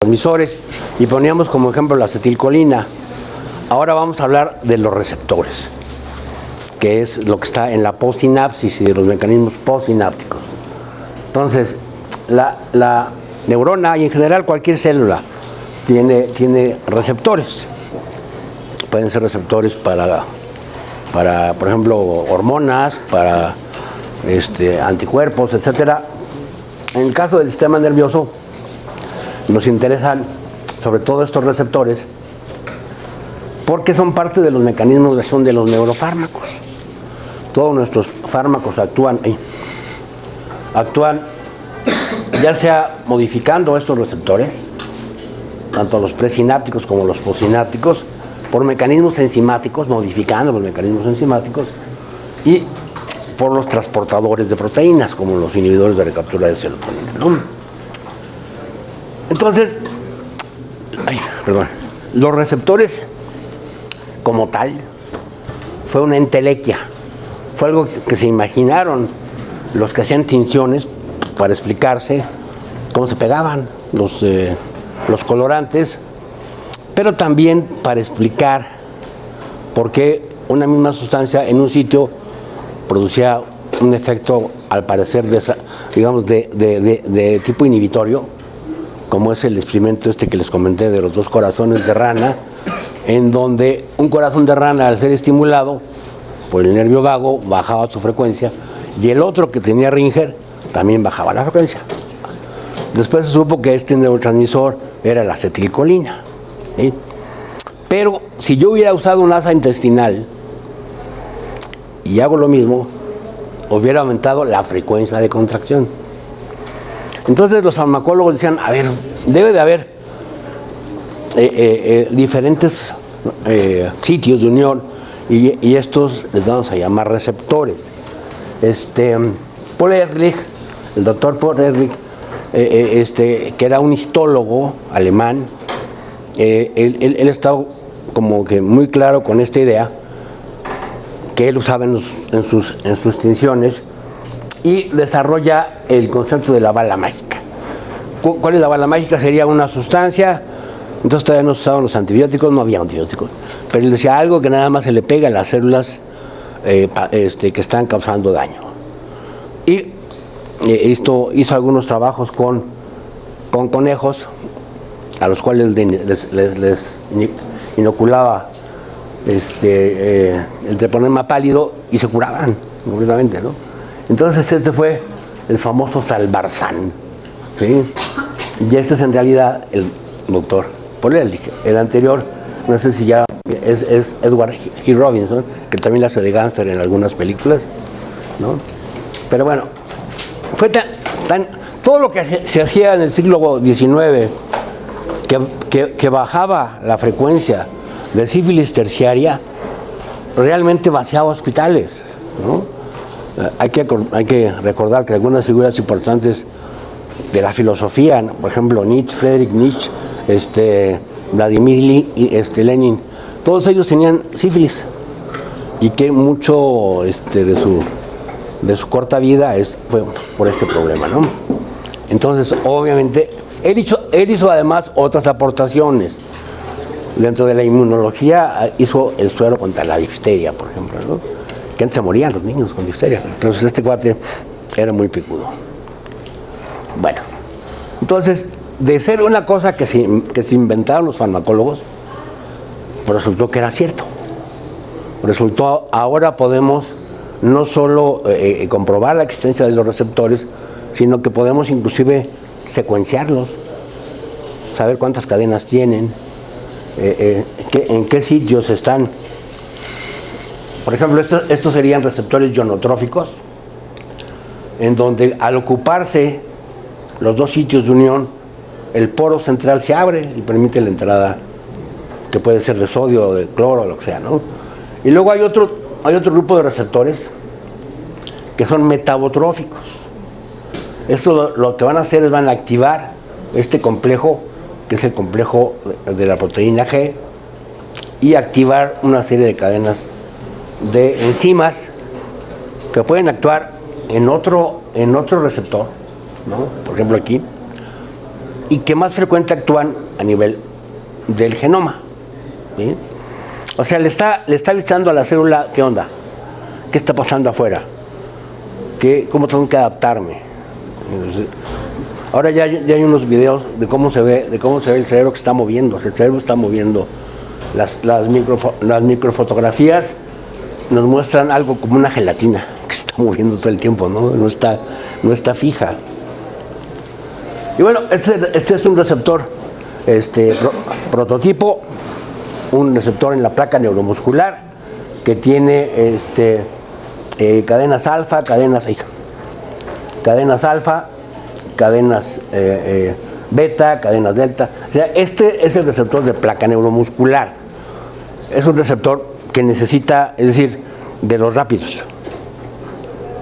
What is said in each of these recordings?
transmisores y poníamos como ejemplo la acetilcolina. Ahora vamos a hablar de los receptores, que es lo que está en la postsinapsis y de los mecanismos postsinápticos. Entonces, la neurona y en general cualquier célula tiene receptores. Pueden ser receptores para por ejemplo, hormonas, para anticuerpos, etcétera. En el caso del sistema nervioso, nos interesan sobre todo estos receptores porque son parte de los mecanismos de acción de los neurofármacos. Todos nuestros fármacos actúan ya sea modificando estos receptores, tanto los presinápticos como los postsinápticos, por mecanismos enzimáticos, modificando los mecanismos enzimáticos, y por los transportadores de proteínas, como los inhibidores de recaptura de serotonina, ¿no? Entonces, los receptores como tal fue una entelequia, fue algo que se imaginaron los que hacían tinciones para explicarse cómo se pegaban los colorantes, pero también para explicar por qué una misma sustancia en un sitio producía un efecto, al parecer, de tipo inhibitorio, como es el experimento que les comenté de los 2 corazones de rana, en donde un corazón de rana, al ser estimulado por el nervio vago, bajaba su frecuencia, y el otro, que tenía Ringer, también bajaba la frecuencia. Después se supo que este neurotransmisor era la acetilcolina, ¿sí? Pero si yo hubiera usado un asa intestinal y hago lo mismo, hubiera aumentado la frecuencia de contracción. Entonces los farmacólogos decían, a ver, debe de haber diferentes sitios de unión, y estos les vamos a llamar receptores. Paul Ehrlich, el doctor Paul Ehrlich, que era un histólogo alemán, él estaba como que muy claro con esta idea que él usaba en sus tinciones, y desarrolla el concepto de la bala mágica. ¿Cuál es la bala mágica? Sería una sustancia, entonces todavía no se usaban los antibióticos, no había antibióticos, pero él decía algo que nada más se le pega a las células que están causando daño. Y hizo algunos trabajos con conejos, a los cuales les inoculaba el treponema pálido y se curaban completamente, ¿no? Entonces este fue el famoso Salvarsan, ¿sí? Y este es en realidad el doctor Paul Ehrlich. El anterior, no sé si ya es Edward G. Robinson, que también la hace de gángster en algunas películas, ¿no? Pero bueno, fue todo lo que se hacía en el siglo XIX, que bajaba la frecuencia de sífilis terciaria, realmente vaciaba hospitales, ¿no? Hay que recordar que algunas figuras importantes de la filosofía, por ejemplo Nietzsche, Friedrich Nietzsche, Vladimir Lenin, todos ellos tenían sífilis, y que mucho de su corta vida fue por este problema, ¿no? Entonces, obviamente, él hizo además otras aportaciones. Dentro de la inmunología hizo el suero contra la difteria, por ejemplo, ¿no? Que antes se morían los niños con difteria. Entonces este cuate era muy picudo. Bueno, entonces, de ser una cosa que se inventaron los farmacólogos, pues resultó que era cierto. Resultó, ahora podemos no solo comprobar la existencia de los receptores, sino que podemos inclusive secuenciarlos, saber cuántas cadenas tienen, en qué sitios están. Por ejemplo, estos serían receptores ionotróficos, en donde al ocuparse los 2 sitios de unión, el poro central se abre y permite la entrada, que puede ser de sodio o de cloro o lo que sea, ¿no? Y luego hay otro grupo de receptores que son metabotróficos. Esto lo que van a hacer es van a activar este complejo, que es el complejo de la proteína G, y activar una serie de cadenas de enzimas que pueden actuar en otro receptor, ¿no? Por ejemplo aquí, y que más frecuente actúan a nivel del genoma. ¿Sí? O sea, le está avisando a la célula qué onda, qué está pasando afuera, cómo tengo que adaptarme. Ahora ya hay unos videos de cómo se ve el cerebro que está moviendo. El cerebro está moviendo. Las microfotografías nos muestran algo como una gelatina que se está moviendo todo el tiempo, no está fija. Y bueno, este es un receptor prototipo, un receptor en la placa neuromuscular que tiene cadenas alfa, cadenas beta, cadenas delta. O sea, este es el receptor de placa neuromuscular. Es un receptor que necesita, es decir, de los rápidos.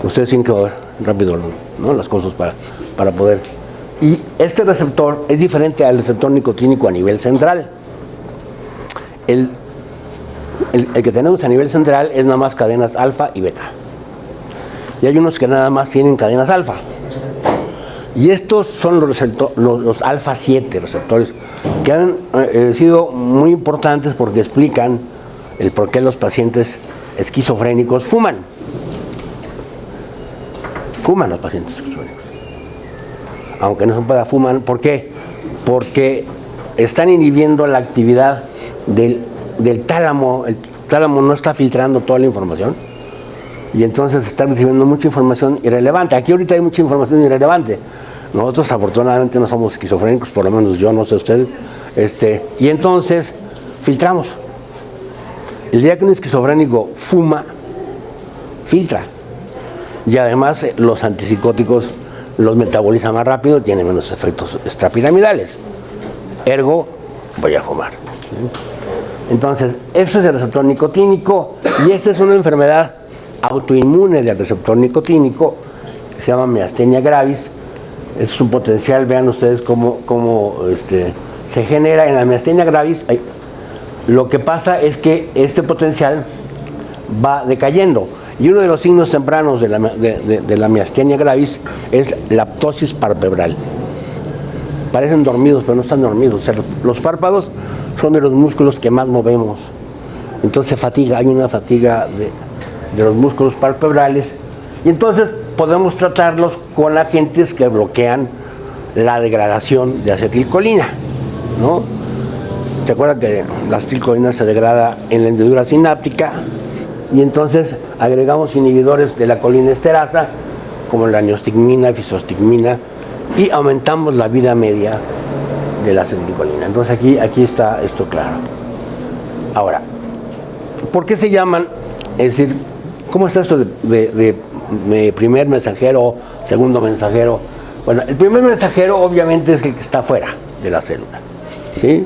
Ustedes tienen que ver rápido, ¿no? Las cosas para poder. Y este receptor es diferente al receptor nicotínico a nivel central. El que tenemos a nivel central es nada más cadenas alfa y beta. Y hay unos que nada más tienen cadenas alfa. Y estos son los alfa 7 receptores que han sido muy importantes porque explican el por qué los pacientes esquizofrénicos fuman. Fuman los pacientes esquizofrénicos. Aunque no son para fuman, ¿por qué? Porque están inhibiendo la actividad del tálamo. El tálamo no está filtrando toda la información y entonces están recibiendo mucha información irrelevante. Aquí ahorita hay mucha información irrelevante. Nosotros afortunadamente no somos esquizofrénicos, por lo menos yo, no sé ustedes. Y entonces filtramos. El día que un esquizofrénico fuma, filtra. Y además los antipsicóticos los metaboliza más rápido, tienen menos efectos extrapiramidales. Ergo, voy a fumar. Entonces, este es el receptor nicotínico y esta es una enfermedad autoinmune del receptor nicotínico que se llama miastenia gravis. Es un potencial, vean ustedes cómo se genera en la miastenia gravis. Lo que pasa es que este potencial va decayendo. Y uno de los signos tempranos de la miastenia gravis es la ptosis palpebral. Parecen dormidos, pero no están dormidos. O sea, los párpados son de los músculos que más movemos. Entonces fatiga, hay una fatiga de los músculos palpebrales. Y entonces podemos tratarlos con agentes que bloquean la degradación de acetilcolina, ¿no? ¿Se acuerdan que la acetilcolina se degrada en la hendidura sináptica? Y entonces agregamos inhibidores de la colinesterasa, como la neostigmina, fisostigmina, y aumentamos la vida media de la acetilcolina. Entonces aquí está esto claro. Ahora, ¿por qué se llaman? Es decir, ¿cómo está esto de primer mensajero, segundo mensajero? Bueno, el primer mensajero obviamente es el que está afuera de la célula, ¿sí?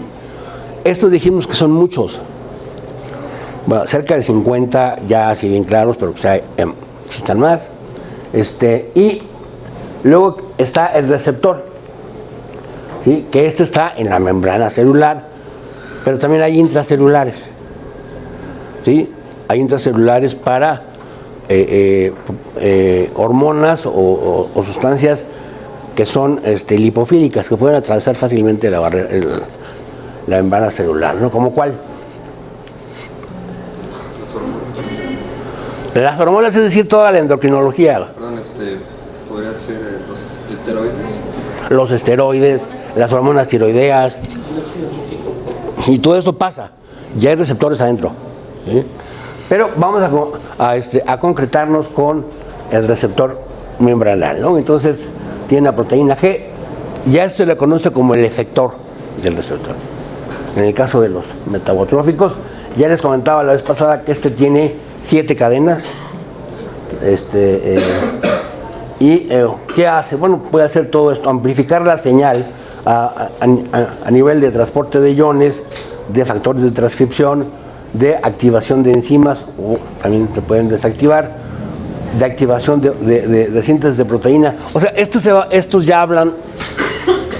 Estos dijimos que son muchos. Bueno, cerca de 50 ya así bien claros, pero quizá existan más. Y luego está el receptor, ¿sí? Que está en la membrana celular, pero también hay intracelulares, ¿sí? Hay intracelulares para hormonas o sustancias que son lipofílicas, que pueden atravesar fácilmente la barrera, la membrana celular, ¿no? ¿Como cuál? Las hormonas, es decir, toda la endocrinología. Perdón, ¿podría ser los esteroides? Los esteroides, las hormonas tiroideas, y todo eso pasa. Ya hay receptores adentro, ¿sí? Pero vamos a concretarnos con el receptor membranal, ¿no? Entonces, tiene la proteína G, ya esto se le conoce como el efector del receptor. En el caso de los metabotróficos, ya les comentaba la vez pasada que tiene 7 cadenas. ¿Qué hace? Bueno, puede hacer todo esto, amplificar la señal a nivel de transporte de iones, de factores de transcripción, de activación de enzimas, o también se pueden desactivar, de activación de síntesis de proteína. O sea, estos ya hablan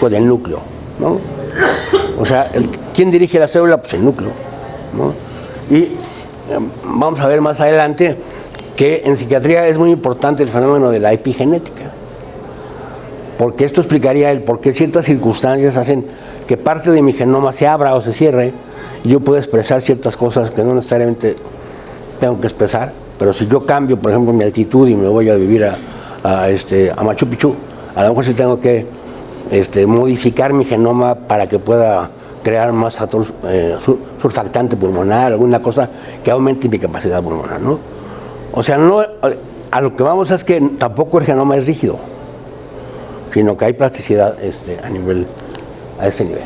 con el núcleo, ¿no? O sea, ¿quién dirige la célula? Pues el núcleo, ¿no? Y vamos a ver más adelante que en psiquiatría es muy importante el fenómeno de la epigenética. porque esto explicaría el por qué ciertas circunstancias hacen que parte de mi genoma se abra o se cierre y yo puedo expresar ciertas cosas que no necesariamente tengo que expresar, pero si yo cambio, por ejemplo, mi altitud y me voy a vivir a Machu Picchu, a lo mejor sí tengo que modificar mi genoma para que pueda crear más surfactante pulmonar, alguna cosa que aumente mi capacidad pulmonar, ¿no? O sea, no, a lo que vamos es que tampoco el genoma es rígido, sino que hay plasticidad a ese nivel.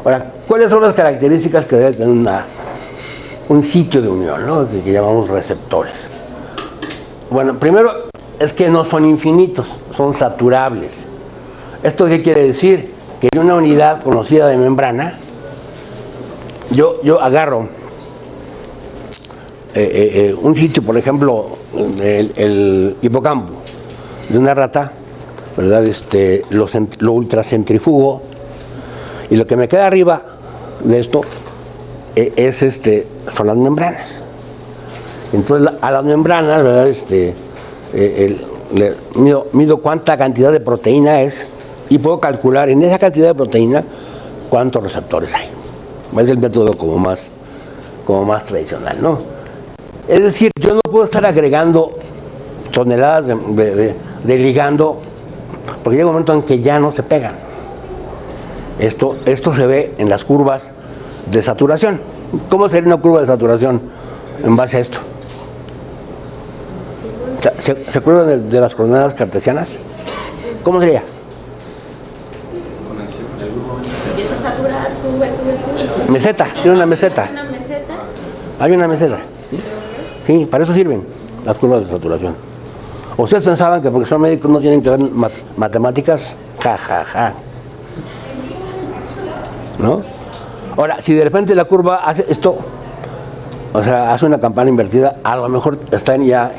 Ahora, ¿cuáles son las características que debe tener un sitio de unión, ¿no? Que llamamos receptores? Bueno, primero es que no son infinitos, son saturables. ¿Esto qué quiere decir? Que en una unidad conocida de membrana, yo agarro un sitio, por ejemplo, el hipocampo de una rata, ¿verdad? Lo ultracentrifugo y lo que me queda arriba de esto son las membranas. Entonces a las membranas, ¿verdad? Mido cuánta cantidad de proteína es y puedo calcular en esa cantidad de proteína cuántos receptores hay. Es el método como más tradicional, ¿no? Es decir, yo no puedo estar agregando toneladas de ligando porque llega un momento en que ya no se pegan. Esto se ve en las curvas de saturación. ¿Cómo sería una curva de saturación en base a esto? ¿Se acuerdan de las coordenadas cartesianas? ¿Cómo sería? Empieza a saturar, sube. Meseta, tiene una meseta. ¿Una meseta? Hay una meseta. Sí, para eso sirven las curvas de saturación. ¿Ustedes pensaban que porque son médicos no tienen que ver matemáticas? Ja, ja, ja. ¿No? Ahora, si de repente la curva hace esto, o sea, hace una campana invertida, a lo mejor están ya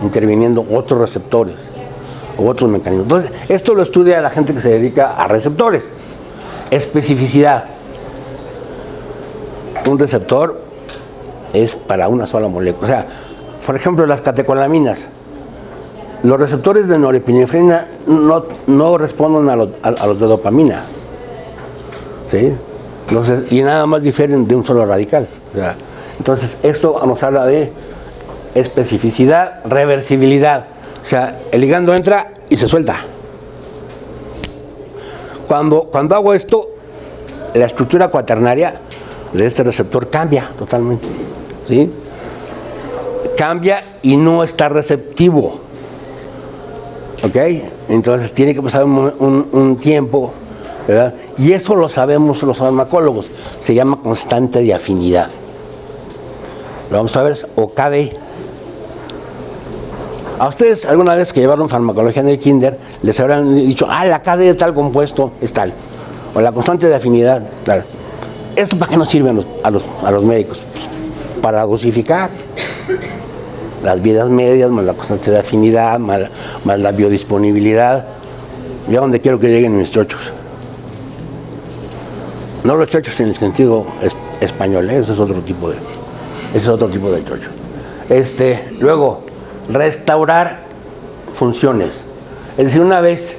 interviniendo otros receptores o otros mecanismos. Entonces, esto lo estudia la gente que se dedica a receptores. Especificidad. Un receptor es para una sola molécula. O sea, por ejemplo, las catecolaminas. Los receptores de norepinefrina no responden a los de dopamina. ¿Sí? Entonces, y nada más difieren de un solo radical. O sea, entonces, esto nos habla de especificidad, reversibilidad. O sea, el ligando entra y se suelta. Cuando hago esto, la estructura cuaternaria de este receptor cambia totalmente. ¿Sí? Cambia y no está receptivo. ¿Ok? Entonces tiene que pasar un tiempo, ¿verdad? Y eso lo sabemos los farmacólogos. Se llama constante de afinidad. Lo vamos a ver, o KD. A ustedes alguna vez que llevaron farmacología en el kinder, les habrán dicho, la KD de tal compuesto es tal. O la constante de afinidad, claro. ¿Eso para qué nos sirve a los médicos? Pues, para dosificar las vidas medias, más la constante de afinidad, más la biodisponibilidad. Yo a donde quiero que lleguen mis chochos. No los chochos en el sentido español, ese es otro tipo de chocho. Luego, restaurar funciones. Es decir, una vez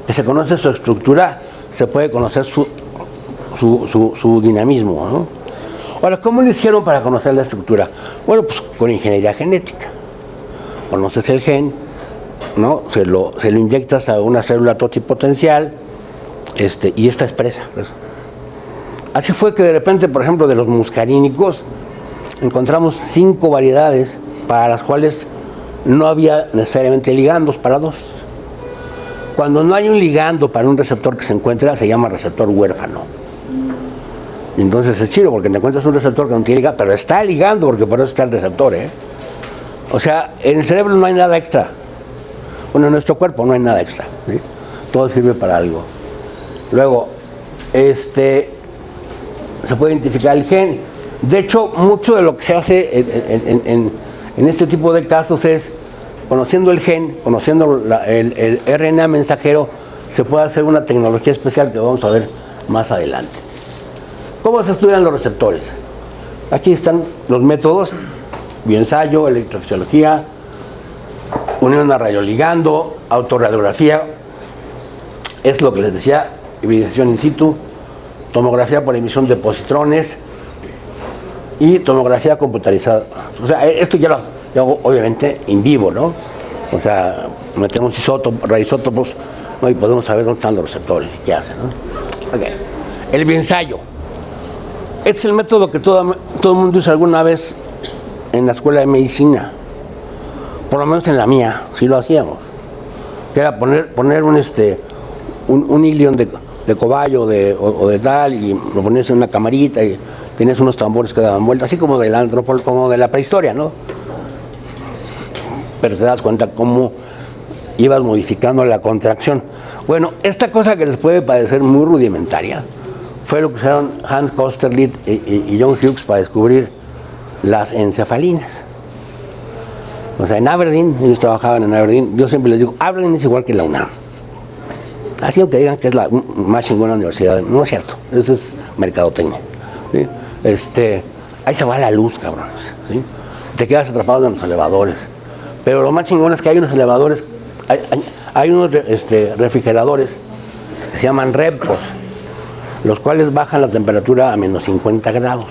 que se conoce su estructura, se puede conocer su dinamismo, ¿no? Ahora, ¿cómo lo hicieron para conocer la estructura? Bueno, pues con ingeniería genética. Conoces el gen, ¿no? Se lo inyectas a una célula totipotencial, y esta expresa. Así fue que de repente, por ejemplo, de los muscarínicos, encontramos 5 variedades para las cuales no había necesariamente ligandos para 2. Cuando no hay un ligando para un receptor que se encuentra, se llama receptor huérfano. Entonces es chido porque te encuentras un receptor que no tiene ligando, pero está ligando porque por eso está el receptor, ¿eh? O sea, en el cerebro no hay nada extra. Bueno, en nuestro cuerpo no hay nada extra, ¿sí? Todo sirve para algo. Luego, se puede identificar el gen. De hecho, mucho de lo que se hace en este tipo de casos es, conociendo el gen, conociendo el RNA mensajero, se puede hacer una tecnología especial que vamos a ver más adelante. ¿Cómo se estudian los receptores? Aquí están los métodos: bioensayo, electrofisiología, unión a radioligando, autorradiografía. es lo que les decía, hibridación in situ, tomografía por emisión de positrones y tomografía computarizada. O sea, esto ya lo hago obviamente en vivo, ¿no? O sea, metemos radioisótopos, ¿no? Y podemos saber dónde están los receptores y qué hacen, ¿no? Okay. El biensayo. Este es el método que todo el mundo usa alguna vez en la escuela de medicina. Por lo menos en la mía, sí lo hacíamos. Que era poner un ilion de cobayo o de tal, y lo ponías en una camarita y tenías unos tambores que daban vuelta, así como del antropólogo, como de la prehistoria, ¿no? Pero te das cuenta cómo ibas modificando la contracción. Bueno, esta cosa que les puede parecer muy rudimentaria fue lo que usaron Hans Kosterlitz y John Hughes para descubrir las encefalinas. O sea, en Aberdeen, ellos trabajaban en Aberdeen, yo siempre les digo, Aberdeen es igual que la UNAM. Así aunque digan que es la más chingona universidad, no es cierto, eso es mercadotecnia. ¿Sí? Ahí se va la luz, cabrones, ¿sí? Te quedas atrapado en los elevadores. Pero lo más chingón es que hay unos elevadores, hay unos refrigeradores que se llaman REPCOS, los cuales bajan la temperatura a menos 50 grados.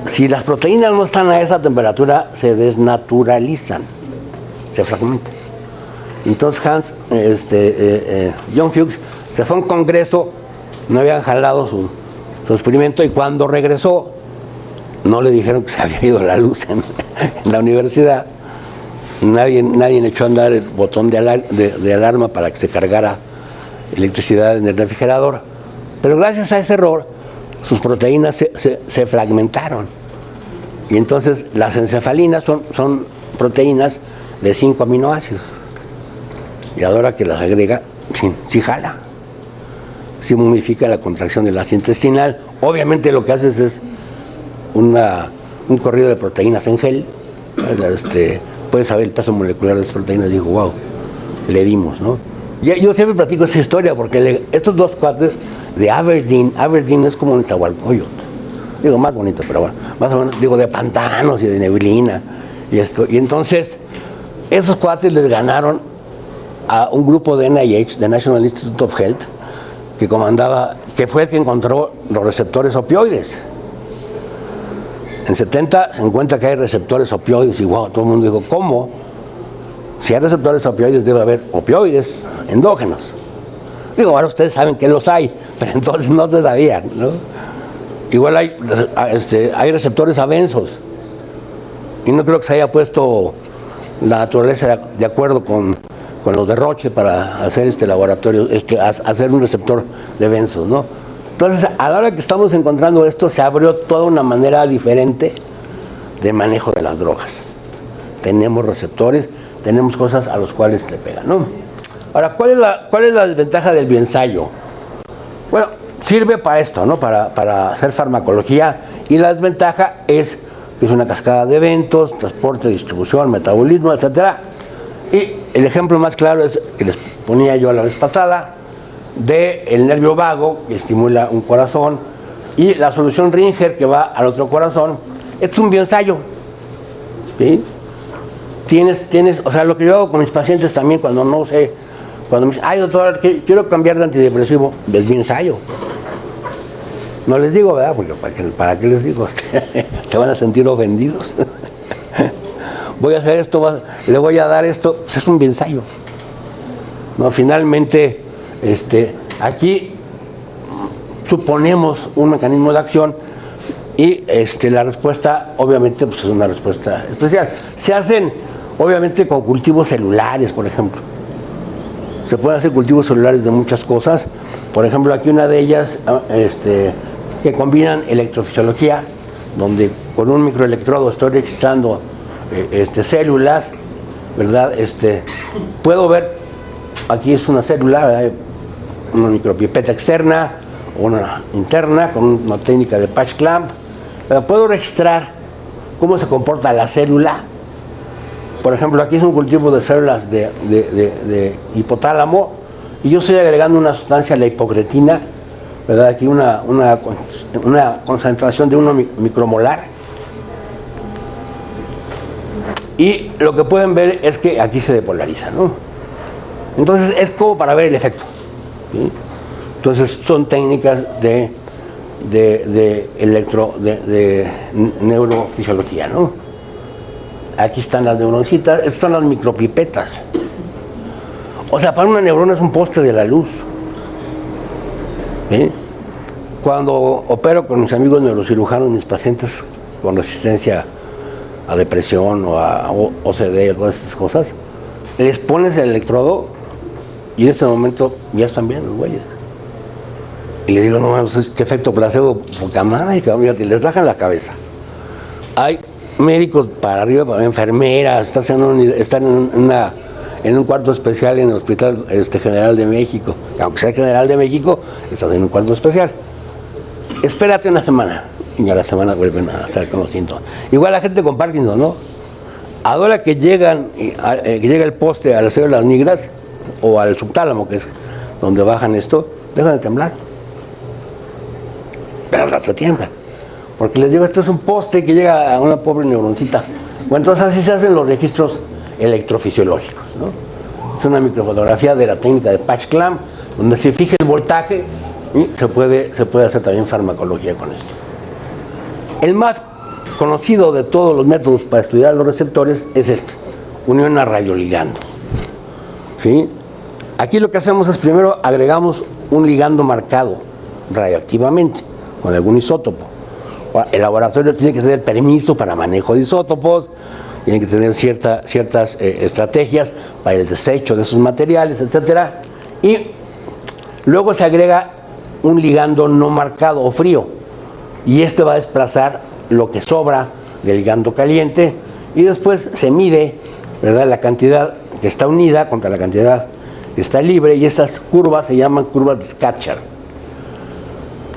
Si las proteínas no están a esa temperatura, se desnaturalizan, se fragmentan. Entonces John Hughes se fue a un congreso, no habían jalado su experimento, y cuando regresó, no le dijeron que se había ido la luz en la universidad. Nadie echó a andar el botón de alarma para que se cargara electricidad en el refrigerador. Pero gracias a ese error, sus proteínas se fragmentaron. Y entonces las encefalinas son proteínas de 5 aminoácidos. Y ahora que las agrega, sí jala. Sí modifica la contracción del ácido intestinal. Obviamente lo que haces es un corrido de proteínas en gel. Puedes saber el peso molecular de las proteínas. Digo, wow, le dimos, ¿no? Yo siempre platico esa historia porque estos dos cuates de Aberdeen es como un Nezahualcóyotl. Digo, más bonito, pero bueno, más o menos, digo, de pantanos y de neblina y esto. Y entonces, esos cuates les ganaron a un grupo de NIH, de National Institute of Health, que fue el que encontró los receptores opioides. En 70 se encuentra que hay receptores opioides y wow, todo el mundo dijo, ¿cómo? Si hay receptores opioides, debe haber opioides endógenos. Digo, ahora ustedes saben que los hay, pero entonces no se sabían, ¿no? Igual hay receptores abensos. Y no creo que se haya puesto la naturaleza de acuerdo con los de Roche para hacer laboratorio, hacer un receptor de bensos, ¿no? Entonces, a la hora que estamos encontrando esto, se abrió toda una manera diferente de manejo de las drogas. Tenemos receptores, tenemos cosas a los cuales se pegan, ¿no? Ahora, ¿cuál es la desventaja del biensayo? Bueno, sirve para esto, ¿no? Para hacer farmacología, y la desventaja es que es una cascada de eventos, transporte, distribución, metabolismo, etcétera. Y el ejemplo más claro es que les ponía yo la vez pasada del nervio vago que estimula un corazón y la solución Ringer que va al otro corazón. Este es un biensayo, ¿sí? Tienes, o sea, lo que yo hago con mis pacientes también cuando no sé, cuando me dicen, ay doctor, quiero cambiar de antidepresivo, es biensayo. No les digo, ¿verdad? Porque ¿para qué les digo? Se van a sentir ofendidos. Voy a hacer esto, le voy a dar esto, pues es un biensayo. No, finalmente, aquí suponemos un mecanismo de acción y la respuesta, obviamente, pues es una respuesta especial. Se hacen, obviamente, con cultivos celulares, por ejemplo. Se pueden hacer cultivos celulares de muchas cosas. Por ejemplo, aquí una de ellas, que combinan electrofisiología, donde con un microelectrodo estoy registrando células, ¿verdad? Puedo ver, aquí es una célula, ¿verdad? Una micropipeta externa, una interna, con una técnica de patch clamp. Puedo registrar cómo se comporta la célula. Por ejemplo, aquí es un cultivo de células de hipotálamo, y yo estoy agregando una sustancia, la hipocretina, ¿verdad? Aquí una concentración de 1 micromolar. Y lo que pueden ver es que aquí se depolariza, ¿no? Entonces es como para ver el efecto. ¿sí? Entonces son técnicas de neurofisiología, ¿no? Aquí están las neuroncitas, estas son las micropipetas. O sea, para una neurona es un poste de la luz. ¿Sí? Cuando opero con mis amigos neurocirujanos, mis pacientes con resistencia a depresión o a OCD, todas estas cosas, les pones el electrodo y en este momento ya están bien los güeyes. Y les digo, no mames, este efecto placebo, poca madre, cabrón, y les rajan la cabeza. Hay médicos para arriba, para enfermeras, están en un cuarto especial en el Hospital General de México. Aunque sea General de México, estás en un cuarto especial. Espérate una semana. Y a la semana vuelven a estar con los síntomas. Igual la gente con Parkinson, ¿no? Ahora que llega el poste a las células negras o al subtálamo, que es donde bajan esto, dejan de temblar. Pero al rato tiemblan. Porque les digo, esto es un poste que llega a una pobre neuroncita. Bueno, entonces así se hacen los registros electrofisiológicos, ¿no? Es una microfotografía de la técnica de patch clamp, donde se fija el voltaje y se puede hacer también farmacología con esto. El más conocido de todos los métodos para estudiar los receptores es este, unión a radioligando. ¿Sí? Aquí lo que hacemos es primero agregamos un ligando marcado radioactivamente con algún isótopo. El laboratorio tiene que tener permiso para manejo de isótopos, tiene que tener ciertas estrategias para el desecho de esos materiales, etcétera. Y luego se agrega un ligando no marcado o frío. Y este va a desplazar lo que sobra del ligando caliente y después se mide, ¿verdad?, la cantidad que está unida contra la cantidad que está libre, y esas curvas se llaman curvas de Scatchard.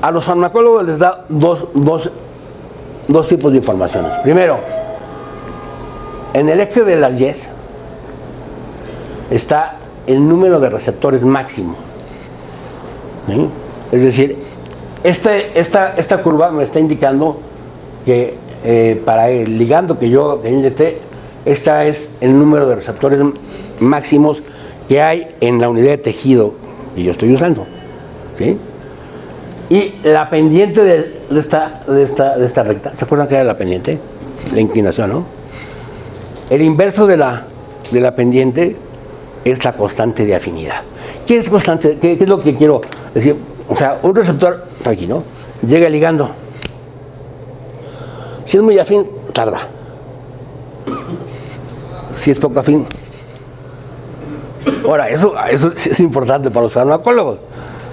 A los farmacólogos les da dos tipos de informaciones. Primero, en el eje de las Y está el número de receptores máximo. ¿Sí? Es decir, esta curva me está indicando que para el ligando que yo inyecté, esta es el número de receptores máximos que hay en la unidad de tejido que yo estoy usando. ¿Sí? Y la pendiente de esta recta, ¿se acuerdan que era la pendiente? La inclinación, ¿no? El inverso de la pendiente es la constante de afinidad. ¿Qué es constante? ¿Qué es lo que quiero decir? O sea, un receptor, aquí, ¿no? Llega ligando. Si es muy afín, tarda. Si es poco afín. Ahora, eso es importante para los farmacólogos.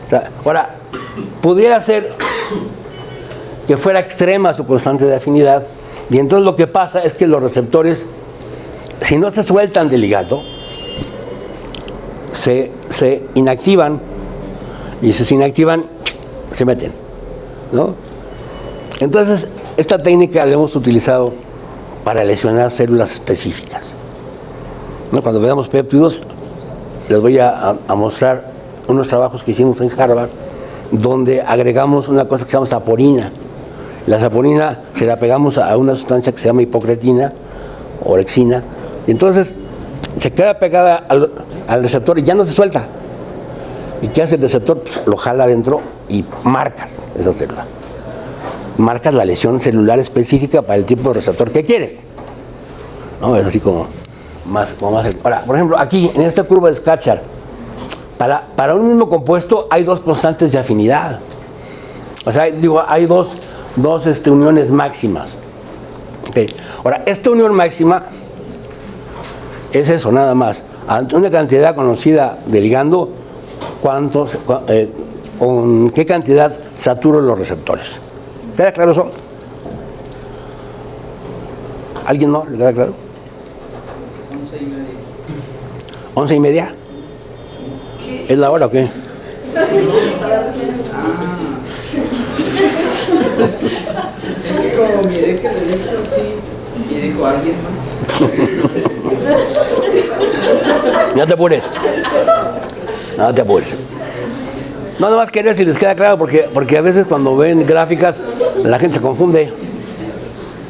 O sea, ahora, pudiera ser que fuera extrema su constante de afinidad, y entonces lo que pasa es que los receptores, si no se sueltan del ligando, se inactivan, y si se inactivan, se meten, ¿no? Entonces, esta técnica la hemos utilizado para lesionar células específicas, ¿no? Cuando veamos péptidos, les voy a mostrar unos trabajos que hicimos en Harvard, donde agregamos una cosa que se llama saporina. La saporina se la pegamos a una sustancia que se llama hipocretina, orexina, y entonces se queda pegada al receptor y ya no se suelta. ¿Y qué hace el receptor? Pues lo jala adentro y marcas esa célula. Marcas la lesión celular específica para el tipo de receptor que quieres. ¿No? Es así como más. Ahora, por ejemplo, aquí en esta curva de Scatchard, para un mismo compuesto hay dos constantes de afinidad. O sea, hay dos uniones máximas. Okay. Ahora, esta unión máxima es eso, nada más. Ante una cantidad conocida de ligando, con qué cantidad saturo los receptores. ¿Queda claro eso? ¿Alguien no? ¿Le queda claro? 11:30. ¿11:30? ¿Es la hora o qué? Es que como miré que le dijo así y dijo alguien más. No te apures. No te apures. Nada más quería si les queda claro, porque a veces cuando ven gráficas la gente se confunde.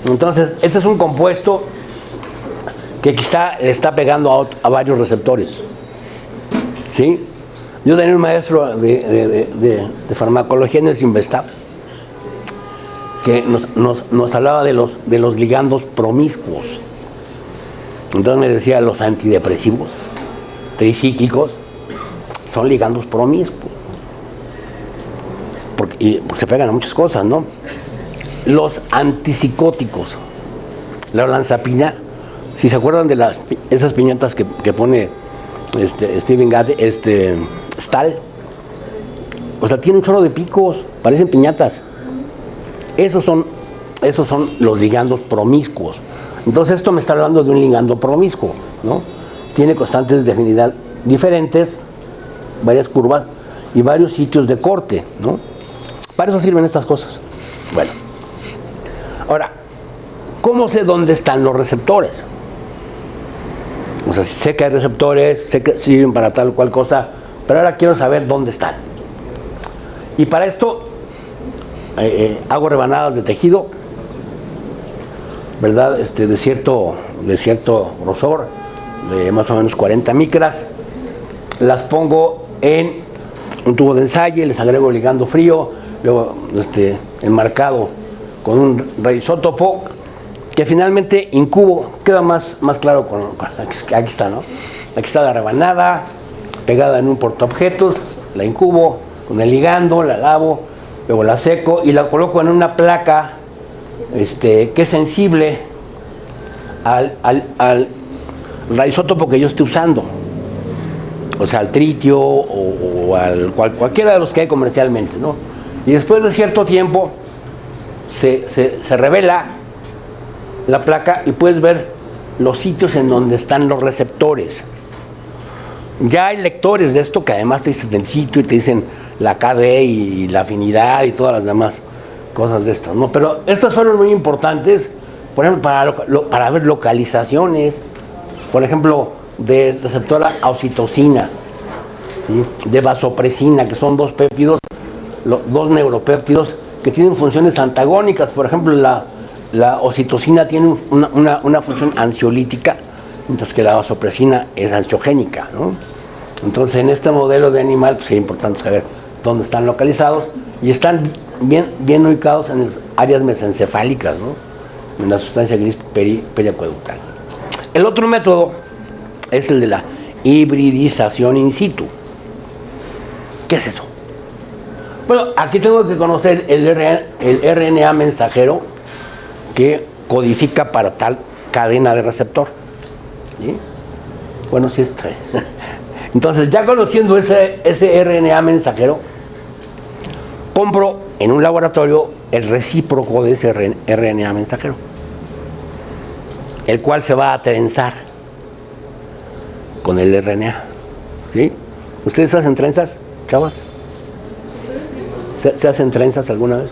Entonces, este es un compuesto que quizá le está pegando a varios receptores. ¿Sí? Yo tenía un maestro de farmacología en el Sinvestav que nos hablaba de los ligandos promiscuos. Entonces me decía, los antidepresivos tricíclicos son ligandos promiscuos. Porque se pegan a muchas cosas, ¿no? Los antipsicóticos, la olanzapina, si se acuerdan de esas piñatas que pone Steven Gadd, Stahl, o sea, tiene un chorro de picos, parecen piñatas. Esos son los ligandos promiscuos. Entonces esto me está hablando de un ligando promiscuo, ¿no? Tiene constantes de afinidad diferentes, varias curvas y varios sitios de corte, ¿no? Para eso sirven estas cosas. Bueno, ahora, ¿cómo sé dónde están los receptores? O sea, sé que hay receptores, sé que sirven para tal o cual cosa, pero ahora quiero saber dónde están. Y para esto hago rebanadas de tejido, ¿verdad? De cierto grosor, de más o menos 40 micras. Las pongo en un tubo de ensayo, les agrego ligando frío, luego enmarcado con un radioisótopo, que finalmente incubo. Queda más claro aquí está, ¿no? Aquí está la rebanada pegada en un portaobjetos, la incubo con el ligando, la lavo, luego la seco y la coloco en una placa que es sensible al radioisótopo que yo esté usando, o sea, al tritio o al cualquiera de los que hay comercialmente, ¿no? Y después de cierto tiempo se revela la placa y puedes ver los sitios en donde están los receptores. Ya hay lectores de esto que además te dicen el sitio y te dicen la KD y la afinidad y todas las demás cosas de estas, ¿no? Pero estas fueron muy importantes, por ejemplo, para ver localizaciones, por ejemplo, de receptora a oxitocina, ¿sí? De vasopresina, que son dos neuropéptidos que tienen funciones antagónicas. Por ejemplo, la oxitocina tiene una función ansiolítica, mientras que la vasopresina es ansiogénica, ¿no? Entonces, en este modelo de animal, pues es importante saber dónde están localizados y están bien ubicados en las áreas mesencefálicas, ¿no? En la sustancia gris periacueductal. El otro método es el de la hibridización in situ. ¿Qué es eso? Bueno, aquí tengo que conocer el RNA mensajero que codifica para tal cadena de receptor. ¿Sí? Bueno, sí está. Entonces, ya conociendo ese RNA mensajero, compro en un laboratorio el recíproco de ese RNA mensajero, el cual se va a trenzar con el RNA. ¿Sí? ¿Ustedes hacen trenzas, chavas? ¿Se hacen trenzas alguna vez?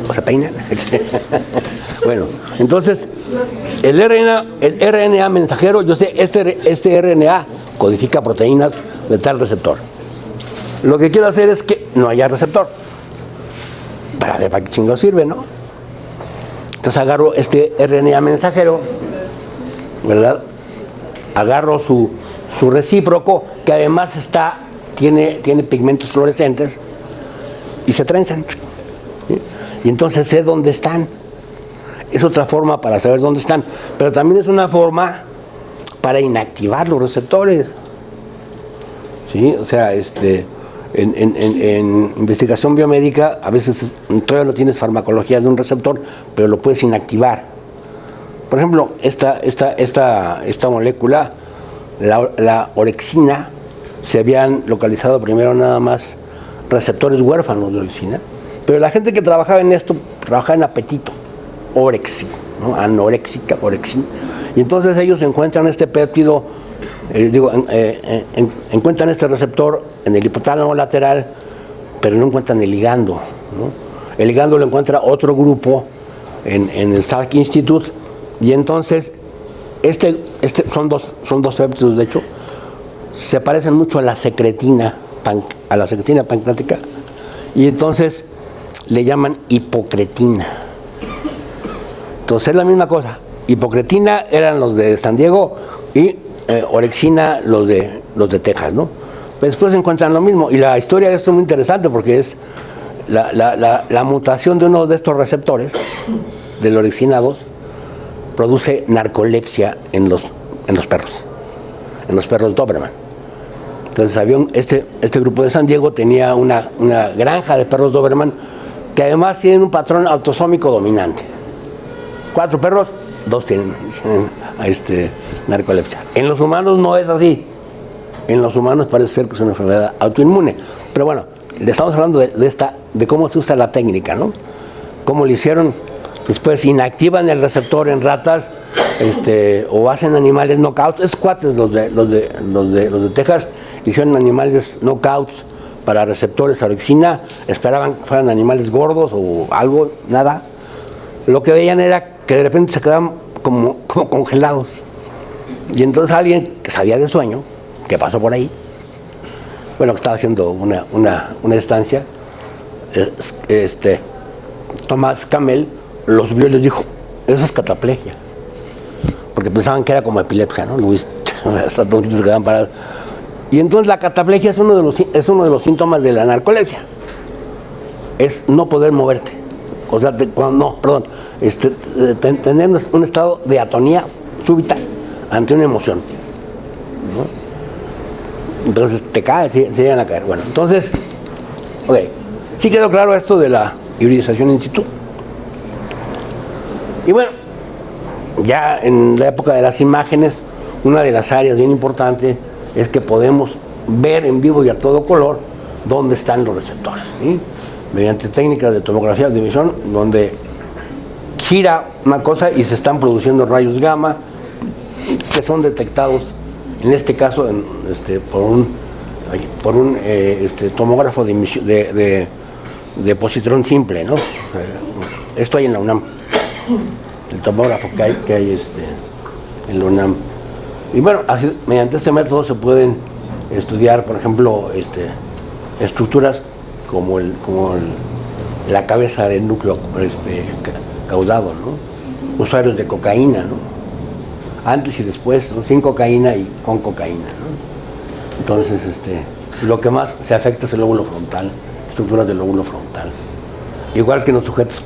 ¿O se peinan? Bueno, entonces, el RNA mensajero, yo sé, este RNA codifica proteínas de tal receptor. Lo que quiero hacer es que no haya receptor. Para ver para qué chingo sirve, ¿no? Entonces agarro este RNA mensajero, ¿verdad? Agarro su recíproco, que además tiene pigmentos fluorescentes, y se trenzan. ¿Sí? Y entonces sé dónde están. Es otra forma para saber dónde están, pero también es una forma para inactivar los receptores. ¿Sí? O sea, en investigación biomédica a veces todavía no tienes farmacología de un receptor, pero lo puedes inactivar. Por ejemplo, esta molécula, la orexina, se habían localizado primero nada más receptores huérfanos de orexina, pero la gente que trabajaba en esto trabajaba en apetito, orexi, ¿no? Anoréxica, orexina, y entonces ellos encuentran este péptido, encuentran este receptor en el hipotálamo lateral, pero no encuentran el ligando, ¿no? El ligando lo encuentra otro grupo en el Salk Institute, y entonces son dos péptidos, de hecho, se parecen mucho a la secretina pancreática, y entonces le llaman hipocretina. Entonces es la misma cosa. Hipocretina eran los de San Diego y orexina los de Texas, ¿no? Pero después encuentran lo mismo. Y la historia de esto es muy interesante porque es la mutación de uno de estos receptores, del orexina 2, produce narcolepsia en los perros Doberman. Entonces había este grupo de San Diego tenía una granja de perros Doberman que además tienen un patrón autosómico dominante. 4 perros, 2 tienen narcolepsia. En los humanos no es así. En los humanos parece ser que es una enfermedad autoinmune. Pero bueno, le estamos hablando de cómo se usa la técnica, ¿no? Cómo lo hicieron. Después inactivan el receptor en ratas, o hacen animales knockouts. Es cuates los de Texas, hicieron animales knockouts para receptores a orexina, esperaban que fueran animales gordos o algo, nada. Lo que veían era que de repente se quedaban como congelados. Y entonces alguien que sabía de sueño, que pasó por ahí, bueno, que estaba haciendo una estancia, Tomás Camel los vio y les dijo, eso es cataplegia. Porque pensaban que era como epilepsia, ¿no? Los ratoncitos se quedaban parados. Y entonces la cataplegia es uno de los síntomas de la narcolepsia. Es no poder moverte. O sea, tener un estado de atonía súbita ante una emoción, ¿no? Entonces te caes, se llegan a caer. Bueno, entonces, ok, sí quedó claro esto de la hibridización in situ. Y bueno, ya en la época de las imágenes, una de las áreas bien importantes es que podemos ver en vivo y a todo color dónde están los receptores, ¿sí? Mediante técnicas de tomografía de visión, donde gira una cosa y se están produciendo rayos gamma que son detectados, en este caso, por un tomógrafo de positrón simple, ¿no? Esto hay en la UNAM. El tomógrafo que hay en la UNAM. Y bueno, así, mediante este método se pueden estudiar, por ejemplo, estructuras como la cabeza del núcleo caudado, ¿no? Usuarios de cocaína, ¿no? Antes y después, ¿no? Sin cocaína y con cocaína, ¿no? Entonces, lo que más se afecta es el lóbulo frontal, estructuras del lóbulo frontal. Igual que en los sujetos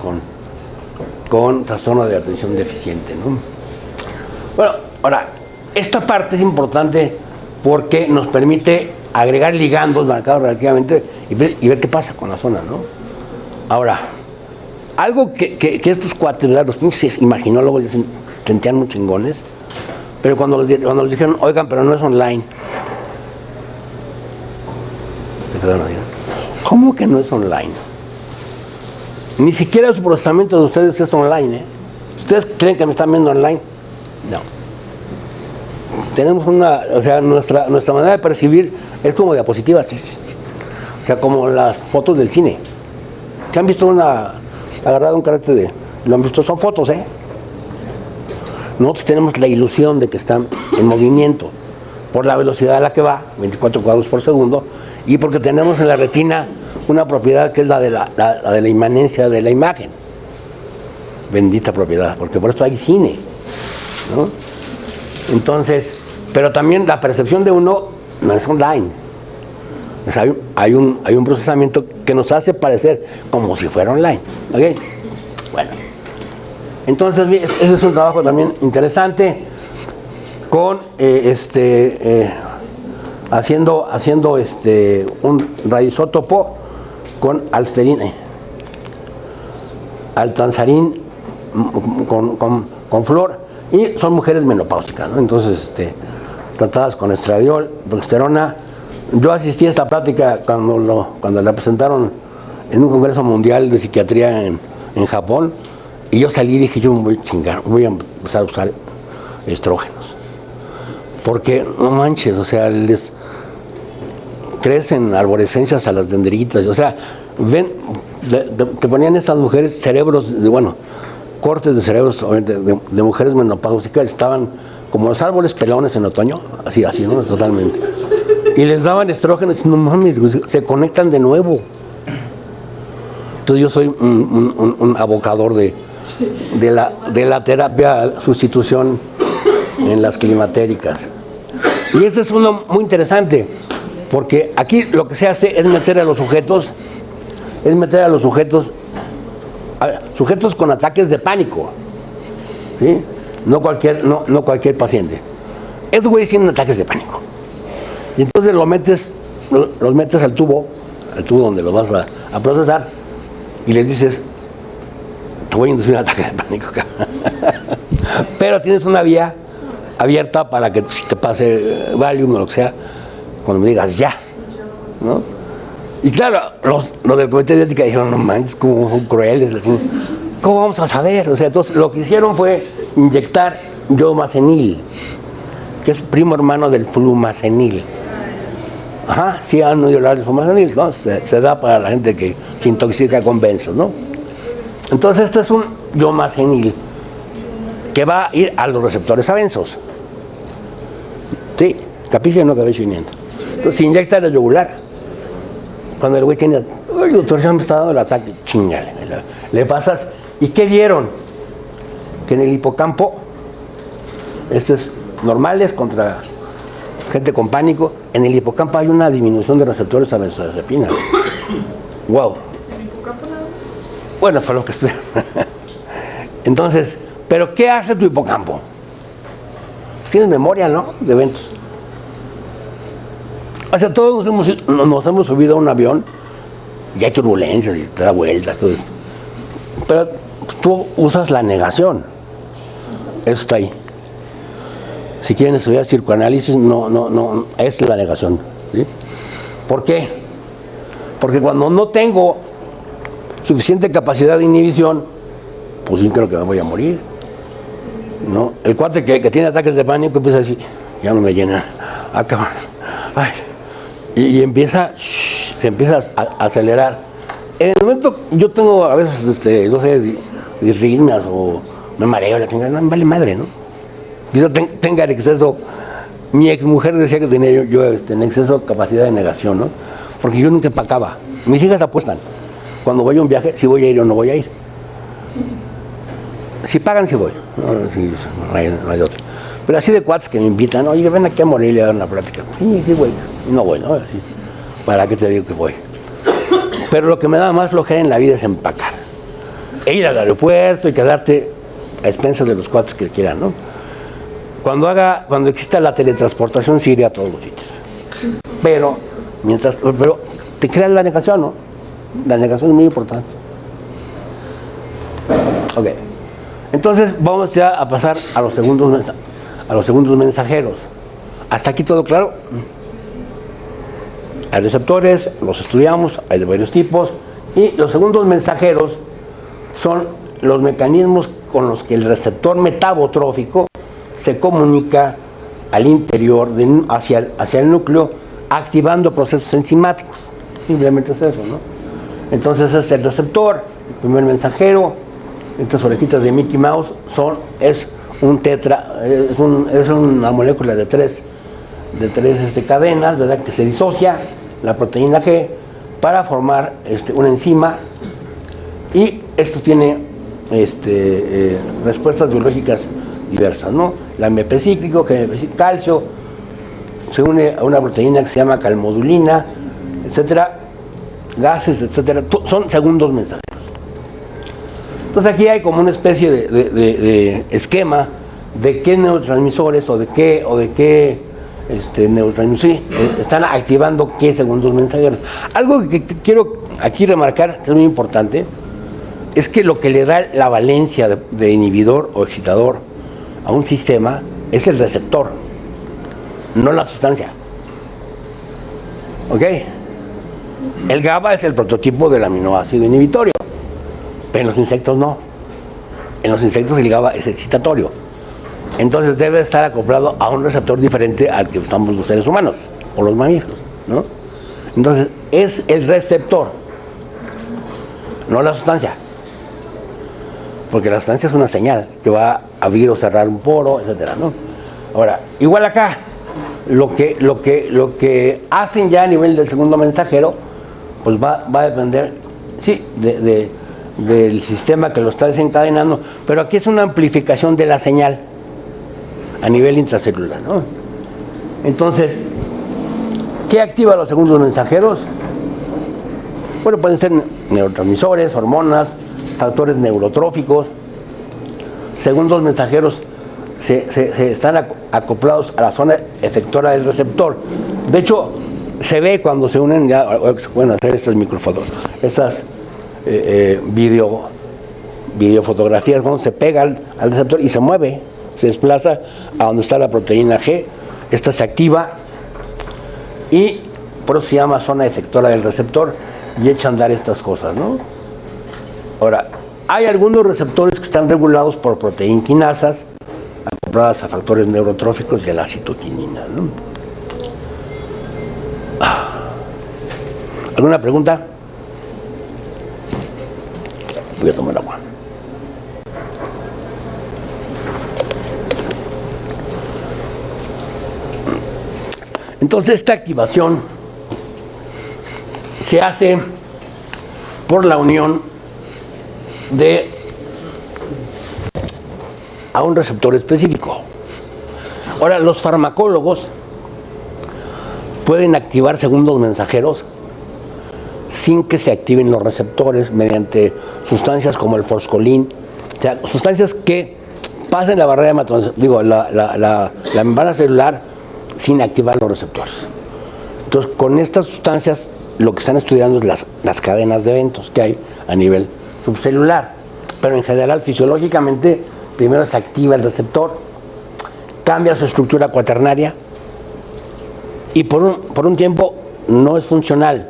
con trastorno de atención deficiente, ¿no? Bueno, ahora, esta parte es importante porque nos permite agregar ligandos marcados relativamente y ver qué pasa con la zona, ¿no? Ahora, algo que estos cuates, ¿verdad? Los pinches imaginólogos dicen, sentían muy chingones, pero cuando les dijeron, oigan, pero no es online. ¿Cómo que no es online? Ni siquiera su procesamiento de ustedes es online, ¿eh? ¿Ustedes creen que me están viendo online? No. Tenemos nuestra manera de percibir es como diapositivas. O sea, como las fotos del cine. ¿Se han visto agarrado un carácter lo han visto? Son fotos, ¿eh? Nosotros tenemos la ilusión de que están en movimiento por la velocidad a la que va, 24 cuadros por segundo, y porque tenemos en la retina una propiedad que es la de la inmanencia de la imagen. Bendita propiedad, porque por esto hay cine, ¿no? Entonces, pero también la percepción de uno no es online. O sea, hay un procesamiento que nos hace parecer como si fuera online. ¿Ok? Bueno. Entonces, ese es un trabajo también interesante con haciendo un radioisótopo con altanzarín con flor, y son mujeres menopáusicas, ¿no? Entonces, tratadas con estradiol, progesterona. Yo asistí a esta plática cuando la presentaron en un congreso mundial de psiquiatría en Japón, y yo salí y dije, yo me voy a chingar, voy a empezar a usar estrógenos. Porque, no manches, o sea, les crecen arborescencias a las dendritas, o sea, te ponían esas mujeres cerebros, cortes de cerebros de mujeres menopáusicas, estaban como los árboles pelones en otoño, así, ¿no? Totalmente. Y les daban estrógenos, no mames, se conectan de nuevo. Entonces yo soy un abocador de la terapia sustitución en las climatéricas. Y este es uno muy interesante, porque aquí lo que se hace es meter a los sujetos, sujetos con ataques de pánico, ¿sí? No cualquier paciente. Esos güeyes tienen ataques de pánico. Y entonces los metes al tubo donde los vas a procesar, y les dices, te voy a inducir un ataque de pánico. Pero tienes una vía abierta para que te pase Valium o lo que sea, cuando me digas ya, ¿no? Y claro, los del comité de ética dijeron, no manches, como son crueles, ¿cómo vamos a saber? O sea, entonces lo que hicieron fue inyectar yomacenil, que es primo hermano del flumacenil. Ajá, sí han oído hablar del flumacenil, ¿no? Se da para la gente que se intoxica con benzos, ¿no? Entonces este es un yomacenil que va a ir a los receptores a benzos. Sí, capiche no cabello viniendo. Entonces se inyecta en el yugular. Cuando el güey tiene, ay doctor, ya me está dando el ataque, chingale. Le pasas, ¿y qué vieron? Que en el hipocampo, estos normales contra gente con pánico, en el hipocampo hay una disminución de receptores a benzodiazepina. Wow. Bueno, fue lo que estuve. Entonces, ¿pero qué hace tu hipocampo? Tienes memoria, ¿no? De eventos. O sea, todos nos hemos subido a un avión y hay turbulencias y te da vueltas, todo eso. Pero tú usas la negación. Eso está ahí. Si quieren estudiar psicoanálisis, no, es la negación. ¿Sí? ¿Por qué? Porque cuando no tengo suficiente capacidad de inhibición, pues yo creo que me voy a morir, ¿no? El cuate que tiene ataques de pánico empieza a decir, ya no me llenan, cabrón, ay, y se empieza a acelerar. En el momento, yo tengo a veces, no sé, disritmias o me mareo, la chingada, no me vale madre, ¿no? Quizá tenga el exceso. Mi exmujer decía que tenía yo en exceso de capacidad de negación, ¿no? Porque yo nunca empacaba. Mis hijas apuestan. Cuando voy a un viaje, si voy a ir o no voy a ir. Si pagan, si voy. No hay otro. Pero así de cuates que me invitan, oye, ven aquí a Morelia a dar una plática. Sí, voy. No voy, ¿no? Así, ¿para qué te digo que voy? Pero lo que me da más flojera en la vida es empacar. E ir al aeropuerto y quedarte a expensas de los cuates que quieran, ¿no? Cuando exista la teletransportación, sí iré a todos los sitios. Pero te creas la negación, ¿no? La negación es muy importante. Ok. Entonces vamos ya a pasar a los segundos mensajeros. ¿Hasta aquí todo claro? Hay receptores, los estudiamos, hay de varios tipos. Y los segundos mensajeros son los mecanismos con los que el receptor metabotrófico se comunica al interior, hacia el núcleo, activando procesos enzimáticos. Simplemente es eso, ¿no? Entonces es el receptor, el primer mensajero. Estas orejitas de Mickey Mouse es una molécula de tres cadenas, ¿verdad? Que se disocia la proteína G para formar una enzima, y esto tiene respuestas biológicas diversas, ¿no? La MP cíclico, calcio, se une a una proteína que se llama calmodulina, etcétera, gases, etcétera, son segundos mensajeros. Entonces aquí hay como una especie de esquema de qué neurotransmisores o de qué neurotransmisores están activando qué segundos mensajeros. Algo que quiero aquí remarcar, que es muy importante, es que lo que le da la valencia de inhibidor o excitador a un sistema es el receptor, no la sustancia. ¿Ok? El GABA es el prototipo del aminoácido inhibitorio, pero en los insectos no. En los insectos el GABA es excitatorio. Entonces debe estar acoplado a un receptor diferente al que usamos los seres humanos o los mamíferos, ¿no? Entonces es el receptor, no la sustancia. Porque la sustancia es una señal que va a abrir o cerrar un poro, etcétera, ¿no? Ahora, igual acá, lo que hacen ya a nivel del segundo mensajero, pues va a depender, sí, del sistema que lo está desencadenando, pero aquí es una amplificación de la señal a nivel intracelular, ¿no? Entonces, ¿qué activa los segundos mensajeros? Bueno, pueden ser neurotransmisores, hormonas, factores neurotróficos. Segundos mensajeros se están acoplados a la zona efectora del receptor. De hecho, se ve cuando se unen, ya se pueden hacer estas microfotos, estas videofotografías, cuando se pega al receptor y se mueve, se desplaza a donde está la proteína G. Esta se activa y por eso se llama zona efectora del receptor y echa a andar estas cosas, ¿no? Ahora, hay algunos receptores que están regulados por proteinquinasas acopladas a factores neurotróficos y a la citoquinina, ¿no? ¿Alguna pregunta? Voy a tomar agua. Entonces, esta activación se hace por la unión a un receptor específico. Ahora, los farmacólogos pueden activar segundos mensajeros sin que se activen los receptores mediante sustancias como el foscolín, o sea, sustancias que pasen la barrera la membrana celular sin activar los receptores. Entonces, con estas sustancias lo que están estudiando es las cadenas de eventos que hay a nivel subcelular, pero en general fisiológicamente primero se activa el receptor, cambia su estructura cuaternaria y por un tiempo no es funcional.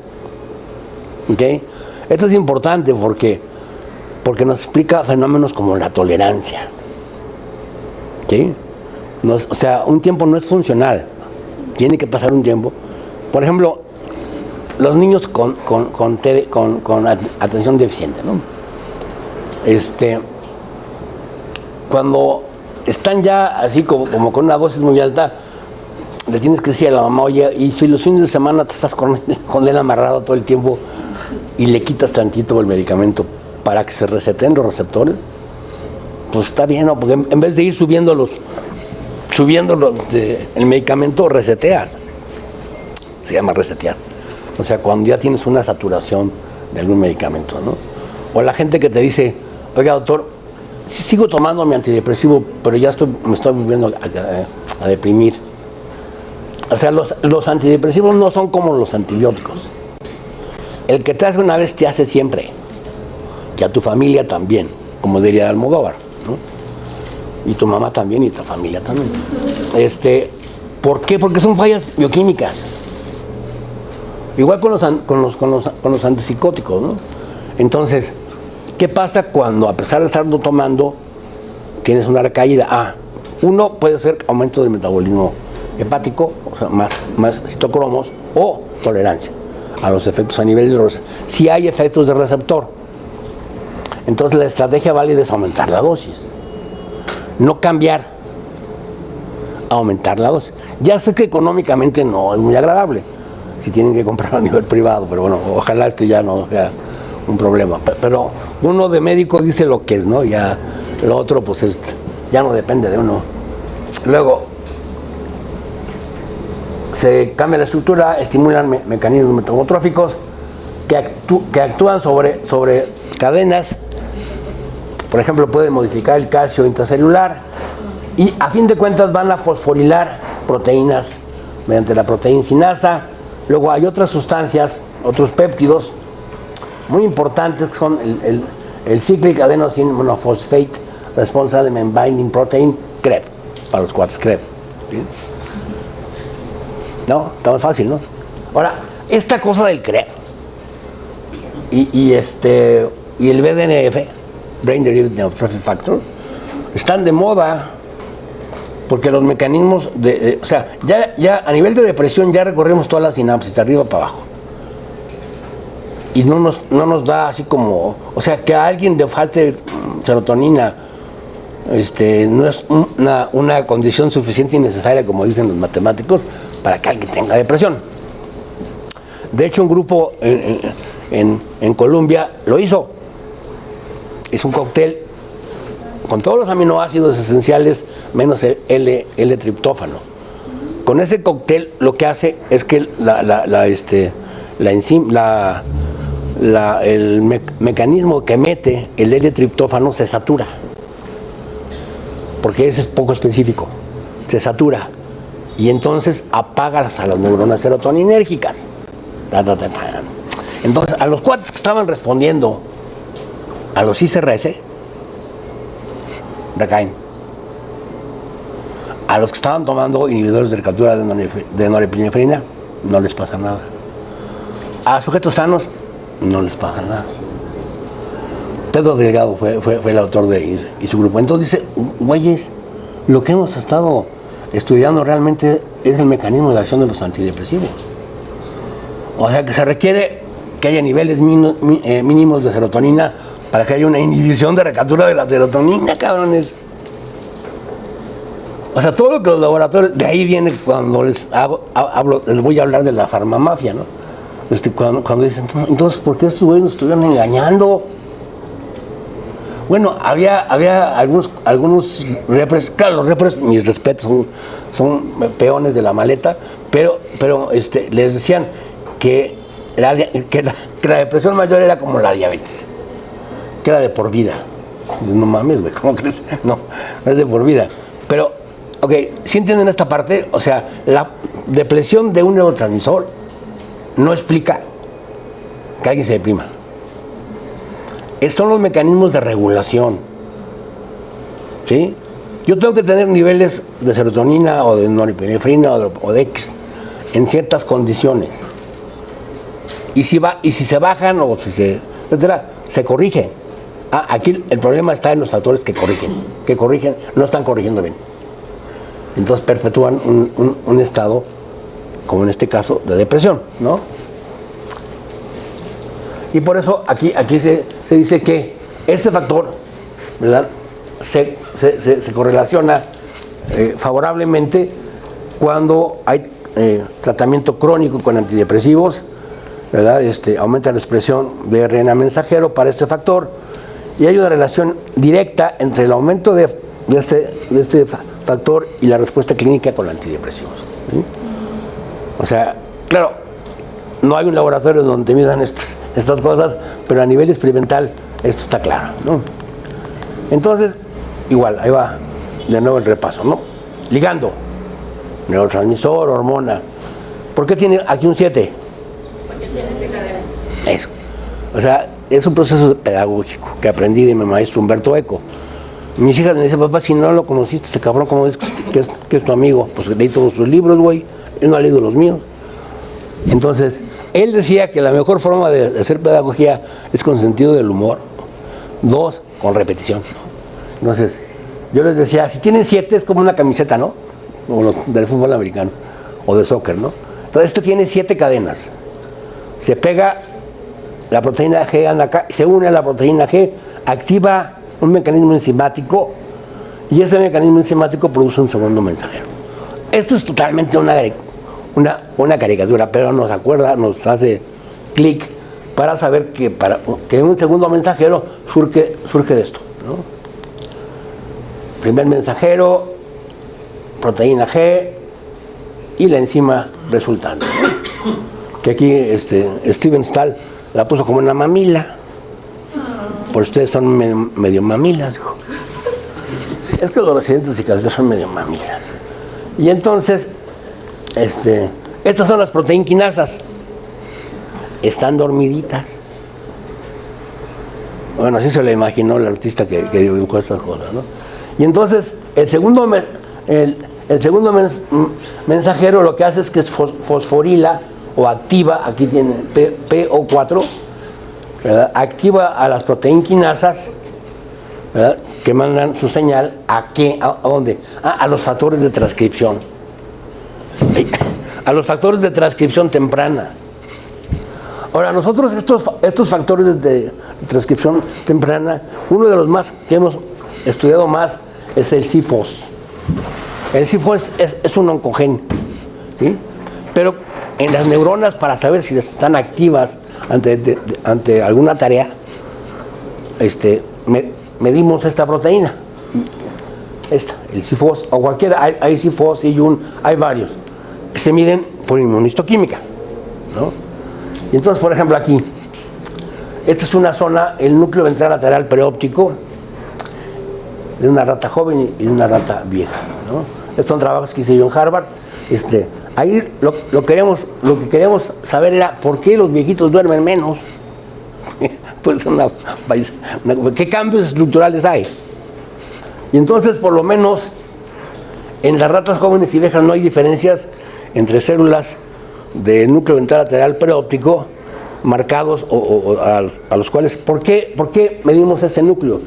¿Okay? Esto es importante porque nos explica fenómenos como la tolerancia. ¿Okay? O sea, un tiempo no es funcional, tiene que pasar un tiempo. Por ejemplo, los niños con atención deficiente, ¿no? Cuando están ya así como con una dosis muy alta, le tienes que decir a la mamá, oye, y si los fines de semana te estás con él amarrado todo el tiempo y le quitas tantito el medicamento para que se reseten los receptores, pues está bien, ¿no? Porque en vez de ir subiendo el medicamento, reseteas. Se llama resetear. O sea, cuando ya tienes una saturación de algún medicamento, ¿no? O la gente que te dice, oiga, doctor, sigo tomando mi antidepresivo, pero ya me estoy volviendo a deprimir. O sea, los antidepresivos no son como los antibióticos. El que te hace una vez te hace siempre. Que a tu familia también, como diría Almodóvar, ¿no? Y tu mamá también y tu familia también. ¿Por qué? Porque son fallas bioquímicas. Igual con los antipsicóticos, ¿no? Entonces, ¿qué pasa cuando a pesar de estarlo tomando tienes una recaída? Uno puede ser aumento del metabolismo hepático, o sea, más citocromos, o tolerancia a los efectos a nivel de receptor. Si hay efectos de receptor, entonces la estrategia válida es aumentar la dosis, no cambiar, aumentar la dosis. Ya sé que económicamente no es muy agradable si tienen que comprar a nivel privado, pero bueno, ojalá esto ya no sea un problema. Pero uno de médico dice lo que es, ¿no? Ya lo otro pues ya no depende de uno. Luego se cambia la estructura, estimulan mecanismos metabotróficos que actúan sobre cadenas. Por ejemplo, pueden modificar el calcio intracelular y a fin de cuentas van a fosforilar proteínas mediante la proteincinasa. Luego hay otras sustancias, otros péptidos muy importantes que son el cyclic adenosine monophosphate responsive binding protein, CREB, para los cuates CREB. ¿Sí? No, está muy fácil, ¿no? Ahora, esta cosa del CREB y el BDNF, Brain Derived Neurotrophic Factor, están de moda porque los mecanismos o sea, ya a nivel de depresión ya recorremos todas las sinapsis, de arriba para abajo. Y no nos da así como, o sea, que a alguien le falte serotonina, no es una condición suficiente y necesaria, como dicen los matemáticos, para que alguien tenga depresión. De hecho, un grupo en Colombia lo hizo. Es un cóctel con todos los aminoácidos esenciales menos el L-triptófano, con ese cóctel lo que hace es que el mecanismo que mete el L-triptófano se satura, porque ese es poco específico, se satura y entonces apaga a las neuronas serotoninérgicas. Entonces a los cuates que estaban respondiendo a los ICRS recaen. A los que estaban tomando inhibidores de recaptura de norepinefrina no les pasa nada. A sujetos sanos no les pasa nada. Pedro Delgado fue el autor y su grupo. Entonces dice, güeyes, lo que hemos estado estudiando realmente es el mecanismo de acción de los antidepresivos. O sea que se requiere que haya niveles mínimos de serotonina para que haya una inhibición de recaptura de la serotonina, cabrones. O sea, todo lo que los laboratorios, de ahí viene cuando les voy a hablar de la farmamafia, ¿no? Cuando dicen, entonces, ¿por qué estos güeyes nos estuvieron engañando? Bueno, había algunos repres, claro, los repres, mis respetos, son peones de la maleta, pero les decían que la depresión mayor era como la diabetes, que era de por vida. No mames, güey, ¿cómo crees? No es de por vida. Pero, ok, ¿sí entienden esta parte? O sea, la depresión de un neurotransmisor no explica que alguien se deprima. Son los mecanismos de regulación. ¿Sí? Yo tengo que tener niveles de serotonina o de norepinefrina o de X en ciertas condiciones. Y si se bajan o si etcétera, se corrigen. Aquí el problema está en los factores que corrigen, no están corrigiendo bien. Entonces perpetúan un estado, como en este caso, de depresión, ¿no? Y por eso aquí se dice que este factor, ¿verdad?, se correlaciona favorablemente cuando hay tratamiento crónico con antidepresivos, ¿verdad? Aumenta la expresión de RNA mensajero para este factor y hay una relación directa entre el aumento de este factor y la respuesta clínica con antidepresivos, ¿sí? O sea, claro, no hay un laboratorio donde te midan estas cosas, pero a nivel experimental esto está claro, ¿no? Entonces, igual, ahí va de nuevo el repaso, ¿no? Ligando, neurotransmisor, hormona. ¿Por qué tiene aquí un 7? Porque tiene ese cadena. Eso. O sea, es un proceso pedagógico que aprendí de mi maestro Humberto Eco. Mis hijas me dicen, papá, si no lo conociste, este cabrón, ¿cómo es que es tu amigo? Pues leí todos sus libros, güey. Él no ha leído los míos. Entonces, él decía que la mejor forma de hacer pedagogía es con sentido del humor. 2, con repetición. Entonces, yo les decía, si tienen 7 es como una camiseta, ¿no? Como los del fútbol americano o de soccer, ¿no? Entonces, tiene 7 cadenas. Se pega la proteína G, anda acá, se une a la proteína G, activa un mecanismo enzimático y ese mecanismo enzimátique produce un segundo mensajero. Esto es totalmente una caricatura, pero nos hace clic para saber que un segundo mensajero surge de esto, ¿no? Primer mensajero, proteína G y la enzima resultante, ¿no? Que aquí Steven Stahl la puso como una mamila. Por ustedes son medio mamilas, dijo. Es que los residentes psiquiátricos son medio mamilas. Y entonces, estas son las proteinquinasas. Están dormiditas. Bueno, así se le imaginó el artista que dibujó estas cosas, ¿no? Y entonces, el segundo mensajero lo que hace es que fosforila o activa, aquí tiene PO4, ¿verdad? Activa a las proteinquinasas, ¿verdad?, que mandan su señal ¿a dónde? A los factores de transcripción. A los factores de transcripción temprana. Ahora, nosotros estos factores de transcripción temprana, uno de los más que hemos estudiado más es el CIFOS. El CIFOS es un oncogen, ¿sí? Pero en las neuronas, para saber si están activas ante alguna tarea, medimos esta proteína, el CIFOS, o cualquiera, hay CIFOS, hay varios. que se miden por inmunistoquímica, ¿no? Y entonces, por ejemplo, aquí, esta es una zona, el núcleo ventral lateral preóptico de una rata joven y de una rata vieja, ¿no? Estos son trabajos que hice yo en Harvard. Ahí lo que queríamos saber era por qué los viejitos duermen menos. Pues ¿qué cambios estructurales hay? Y entonces, por lo menos, en las ratas jóvenes y viejas no hay diferencias entre células del núcleo ventral lateral preóptico marcados a los cuales... ¿Por qué medimos este núcleo?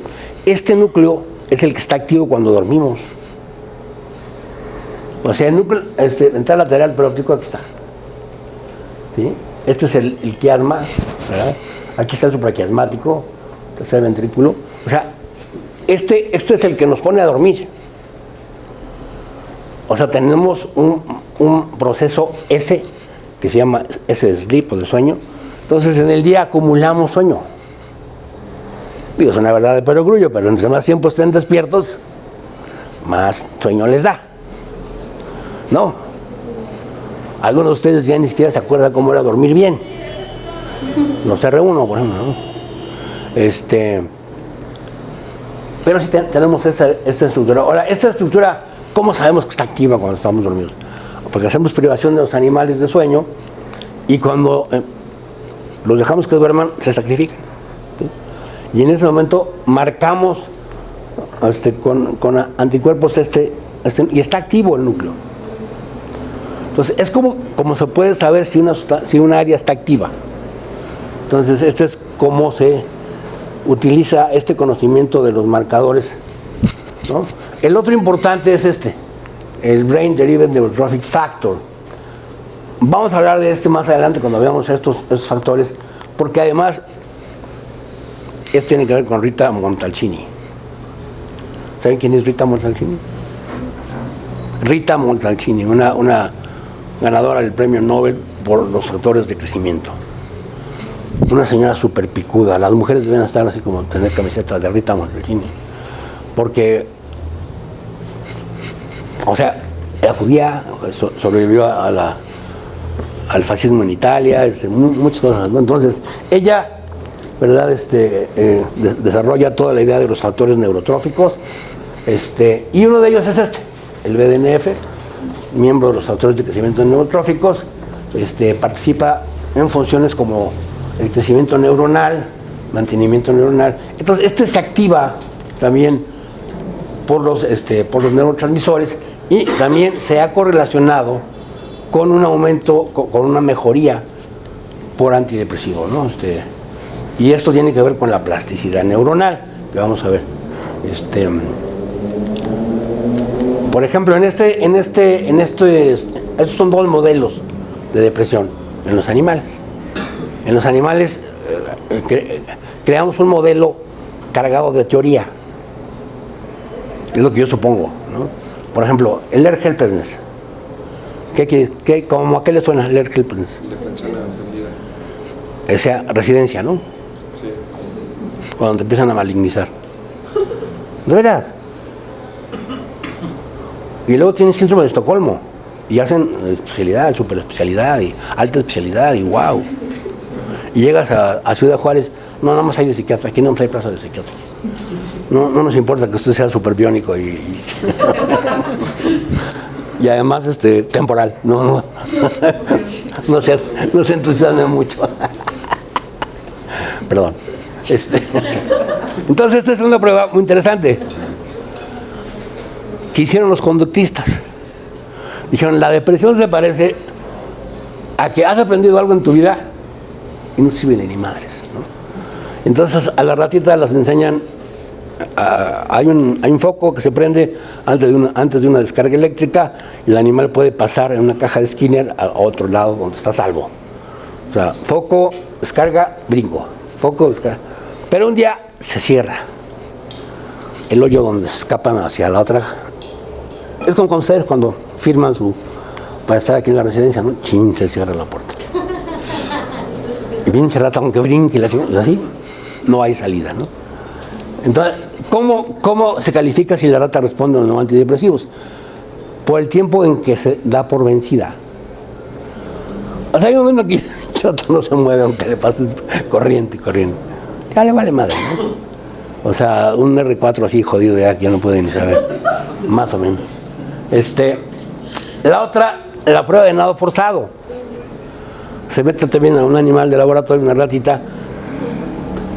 Este núcleo es el que está activo cuando dormimos. O sea, el núcleo ventral lateral preóptico, aquí está. ¿Sí? Este es el quiasma, ¿verdad? Aquí está el supraquiasmático, este es el ventrículo. O sea, este es el que nos pone a dormir. O sea, tenemos un proceso S, que se llama S de sleep o de sueño. Entonces, en el día acumulamos sueño. Digo, es una verdad de perogrullo, pero entre más tiempo estén despiertos, más sueño les da. ¿No? Algunos de ustedes ya ni siquiera se acuerdan cómo era dormir bien. Los R1, por ejemplo, ¿no? Pero sí tenemos esa estructura. Ahora, esta estructura, ¿cómo sabemos que está activa cuando estamos dormidos? Porque hacemos privación de los animales de sueño y cuando los dejamos que duerman, se sacrifican. ¿Sí? Y en ese momento marcamos con anticuerpos y está activo el núcleo. Entonces, es como se puede saber si una área está activa. Entonces, este es cómo se utiliza este conocimiento de los marcadores, ¿no? El otro importante es el Brain Derived Neurotrophic Factor. Vamos a hablar de más adelante cuando veamos estos factores, porque además, tiene que ver con Rita Montalcini. ¿Saben quién es Rita Montalcini? Rita Montalcini, una ganadora del premio Nobel por los factores de crecimiento. Una señora súper picuda. Las mujeres deben estar así como tener camisetas de Rita Montalcini. Porque, o sea, era judía, sobrevivió al fascismo en Italia, muchas cosas, ¿no? Entonces, ella, ¿verdad? Desarrolla toda la idea de los factores neurotróficos. Y uno de ellos es el BDNF, miembro de los factores de crecimiento neurotróficos. Participa en funciones como el crecimiento neuronal, mantenimiento neuronal. Entonces, se activa también por los neurotransmisores y también se ha correlacionado con un aumento, con una mejoría por antidepresivo, ¿no? Y esto tiene que ver con la plasticidad neuronal, que vamos a ver. Por ejemplo, estos son dos modelos de depresión en los animales. En los animales creamos un modelo cargado de teoría. Es lo que yo supongo, ¿no? Por ejemplo, el Leer helplessness. ¿Cómo a qué le suena el Leer helplessness? Defensión aprendida. O sea, residencia, ¿no? Sí. Cuando te empiezan a malignizar. ¿De verdad? Y luego tienes síndrome de Estocolmo. Y hacen especialidad, super especialidad y alta especialidad y wow. Y llegas a Ciudad Juárez, no, nada más hay de psiquiatra, aquí no hay plaza de psiquiatra. No nos importa que usted sea súper biónico y además temporal, no se entusiasme mucho. Perdón. Entonces, esta es una prueba muy interesante que hicieron los conductistas. Dijeron, la depresión se parece a que has aprendido algo en tu vida y no sirve ni madres, ¿no? Entonces a las ratitas las enseñan, hay un foco que se prende antes de una descarga eléctrica y el animal puede pasar en una caja de Skinner a otro lado donde está a salvo. O sea, foco, descarga, brinco, foco, descarga. Pero un día se cierra el hoyo donde se escapan hacia la otra. Es como con ustedes cuando firman para estar aquí en la residencia, ¿no? Chin, se cierra la puerta. Y pinche rata, aunque brinque y así, no hay salida, ¿no? Entonces, ¿cómo se califica si la rata responde o no a antidepresivos? Por el tiempo en que se da por vencida. O sea, hay un momento que el chato no se mueve aunque le pases corriente. Ya le vale madre, ¿no? O sea, un R4 así jodido ya que ya no puede ni saber. Más o menos. La otra, la prueba de nado forzado. Se mete también a un animal de laboratorio, una ratita,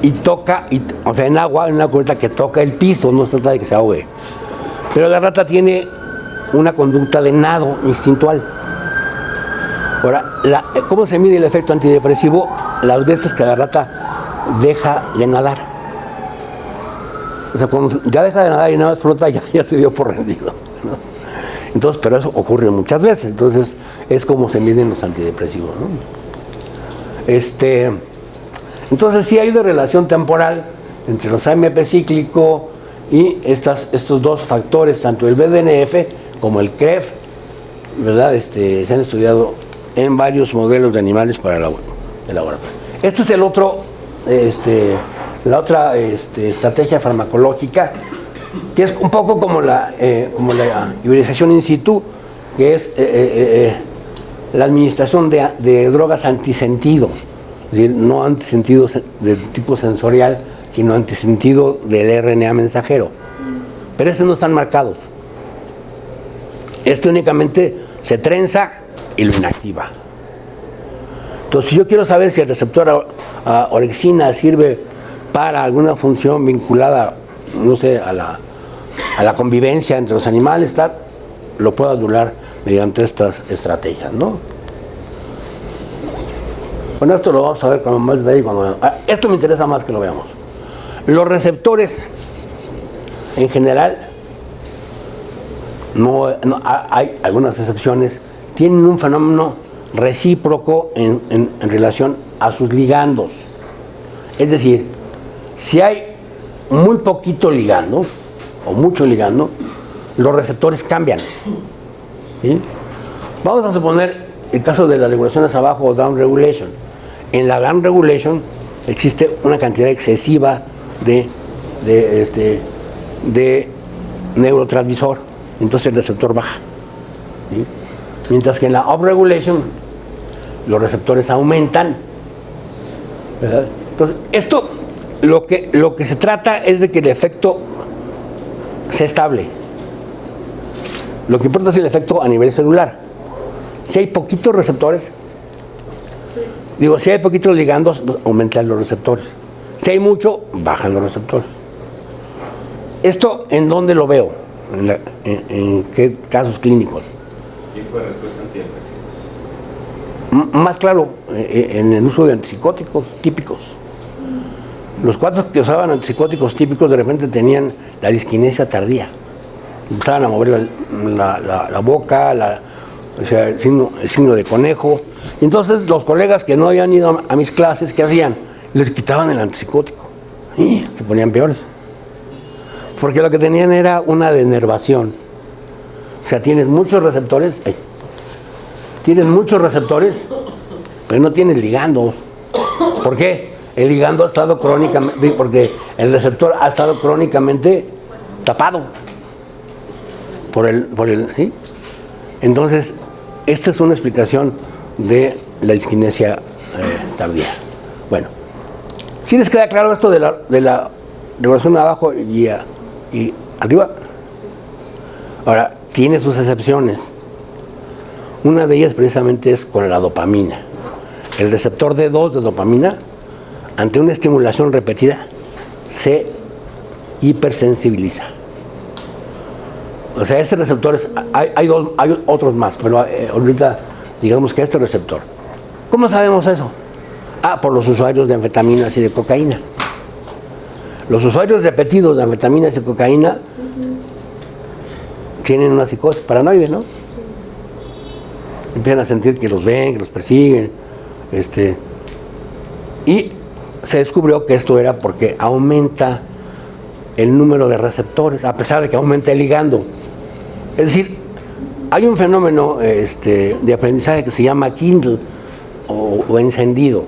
y toca, o sea, en agua, en una cubeta que toca el piso, no se trata de que se ahogue. Pero la rata tiene una conducta de nado instintual. Ahora, ¿cómo se mide el efecto antidepresivo? Las veces que la rata deja de nadar. O sea, cuando ya deja de nadar y nada más flota, ya se dio por rendido, ¿no? Entonces, pero eso ocurre muchas veces. Entonces, es como se miden los antidepresivos, ¿no? Entonces, sí hay una relación temporal entre los AMP cíclico y estos dos factores, tanto el BDNF como el CREF, ¿verdad? Se han estudiado en varios modelos de animales para el laboratorio. Este es el otro, la otra estrategia farmacológica, que es un poco como la hibridización in situ, que es la administración de drogas antisentido, es decir, no antisentido de tipo sensorial, sino antisentido del RNA mensajero. Pero estos no están marcados. Este únicamente se trenza y lo inactiva. Entonces, si yo quiero saber si el receptor a orexina sirve para alguna función vinculada, no sé, a la convivencia entre los animales, tal, lo puedo anular mediante estas estrategias, ¿no? Bueno, esto lo vamos a ver con más detalle cuando... Esto me interesa más que lo veamos. Los receptores, en general, no hay algunas excepciones, tienen un fenómeno recíproco en relación a sus ligandos. Es decir, si hay muy poquito ligando, o mucho ligando, los receptores cambian. ¿Sí? Vamos a suponer el caso de las regulaciones abajo o down regulation. En la down regulation existe una cantidad excesiva de neurotransmisor, entonces el receptor baja. ¿Sí? Mientras que en la up regulation los receptores aumentan, ¿verdad? Entonces, esto lo que se trata es de que el efecto sea estable. Lo que importa es el efecto a nivel celular. Si hay poquitos receptores, si hay poquitos ligandos, aumentan los receptores. Si hay mucho, bajan los receptores. ¿Esto en dónde lo veo? ¿En qué casos clínicos? ¿Tiempo de respuesta antidepresivos? Más claro, en el uso de antipsicóticos típicos. Los cuates que usaban antipsicóticos típicos de repente tenían la disquinesia tardía. Empezaban a mover la boca, o sea, el signo de conejo. Y entonces los colegas que no habían ido a mis clases, ¿qué hacían? Les quitaban el antipsicótico. Y se ponían peores. Porque lo que tenían era una denervación. O sea, tienes muchos receptores, pero no tienes ligandos. ¿Por qué? El ligando ha estado crónicamente, porque el receptor ha estado crónicamente tapado ¿sí? Entonces, esta es una explicación de la disquinesia tardía. Bueno, ¿sí les queda claro esto de la regulación abajo y arriba? Ahora, tiene sus excepciones. Una de ellas precisamente es con la dopamina. El receptor D2 de dopamina, ante una estimulación repetida, se hipersensibiliza. O sea, este receptor hay otros más, pero ahorita digamos que este receptor. ¿Cómo sabemos eso? Por los usuarios de anfetaminas y de cocaína. Los usuarios repetidos de anfetaminas y cocaína tienen una psicosis paranoide, ¿no? Empiezan a sentir que los ven, que los persiguen, y se descubrió que esto era porque aumenta el número de receptores, a pesar de que aumenta el ligando. Es decir, hay un fenómeno de aprendizaje que se llama Kindle o encendido.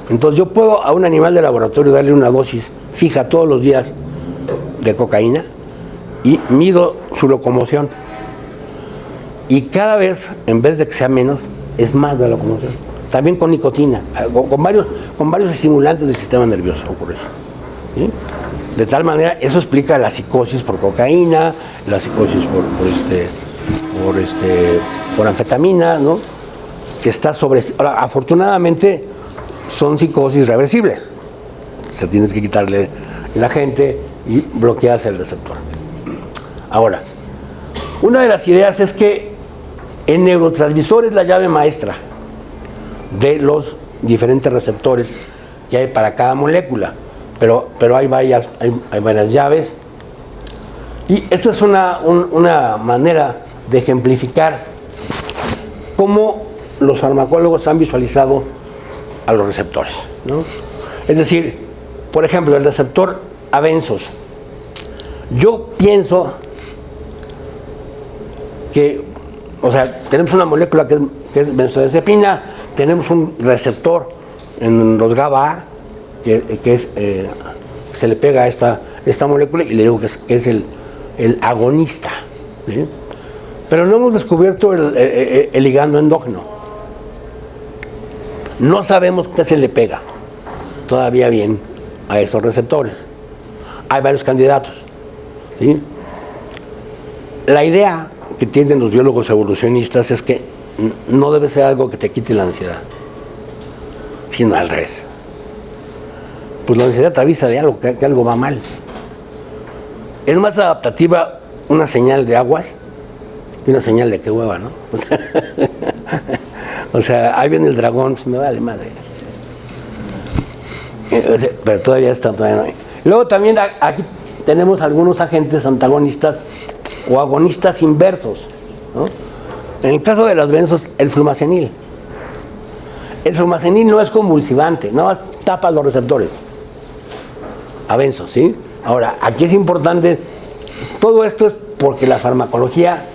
Entonces yo puedo a un animal de laboratorio darle una dosis fija todos los días de cocaína y mido su locomoción. Y cada vez, en vez de que sea menos, es más la locomoción. también con nicotina, con varios estimulantes del sistema nervioso ocurre eso. ¿Sí? De tal manera, eso explica la psicosis por cocaína, la psicosis por anfetamina, ¿no? Que está sobre... Ahora, afortunadamente, son psicosis reversibles. O sea, tienes que quitarle el agente y bloqueas el receptor. Ahora, una de las ideas es que el neurotransmisor es la llave maestra de los diferentes receptores que hay para cada molécula, pero hay varias llaves. Y esto es una manera de ejemplificar cómo los farmacólogos han visualizado a los receptores, ¿no? Es decir, por ejemplo, el receptor abenços. Yo pienso que, o sea, tenemos una molécula que es benzodiazepina, tenemos un receptor en los GABA, que se le pega a esta molécula y le digo que es el agonista, ¿sí? Pero no hemos descubierto el ligando endógeno. No sabemos qué se le pega todavía bien a esos receptores. Hay varios candidatos, ¿sí? La idea que tienen los biólogos evolucionistas es que no debe ser algo que te quite la ansiedad, sino al revés. Pues la ansiedad te avisa de algo, que algo va mal. Es más adaptativa una señal de aguas que una señal de qué hueva, ¿no? O sea, ahí viene el dragón, me vale madre. Pero todavía no. Luego también aquí tenemos algunos agentes antagonistas o agonistas inversos, ¿no? En el caso de los benzos, el flumacenil. El flumacenil no es convulsivante, nada más tapa los receptores. A benzos, ¿sí? Ahora, aquí es importante, todo esto es porque la farmacología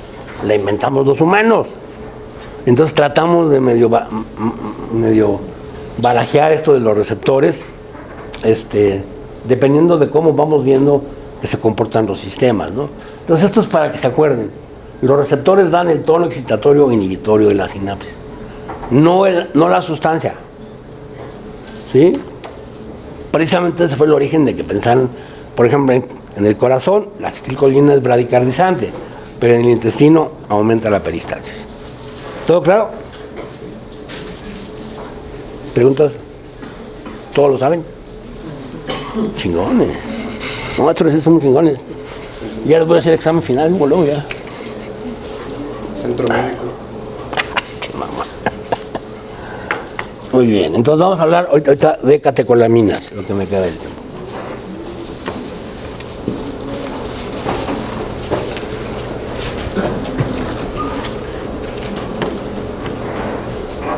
la inventamos los humanos. Entonces tratamos de medio barajear esto de los receptores, dependiendo de cómo vamos viendo que se comportan los sistemas, ¿no? Entonces esto es para que se acuerden. Los receptores dan el tono excitatorio o inhibitorio de la sinapsis, no la sustancia, ¿sí? Precisamente ese fue el origen de que pensaran, por ejemplo, en el corazón la acetilcolina es bradicardizante, pero en el intestino aumenta la peristalsis. ¿Todo claro? ¿Preguntas? ¿Todos lo saben? Chingones. No, estos son muy chingones. Ya les voy a hacer el examen final, luego ya. Centro médico. Qué mamá. Muy bien, entonces vamos a hablar ahorita de catecolaminas, lo que me queda del tiempo.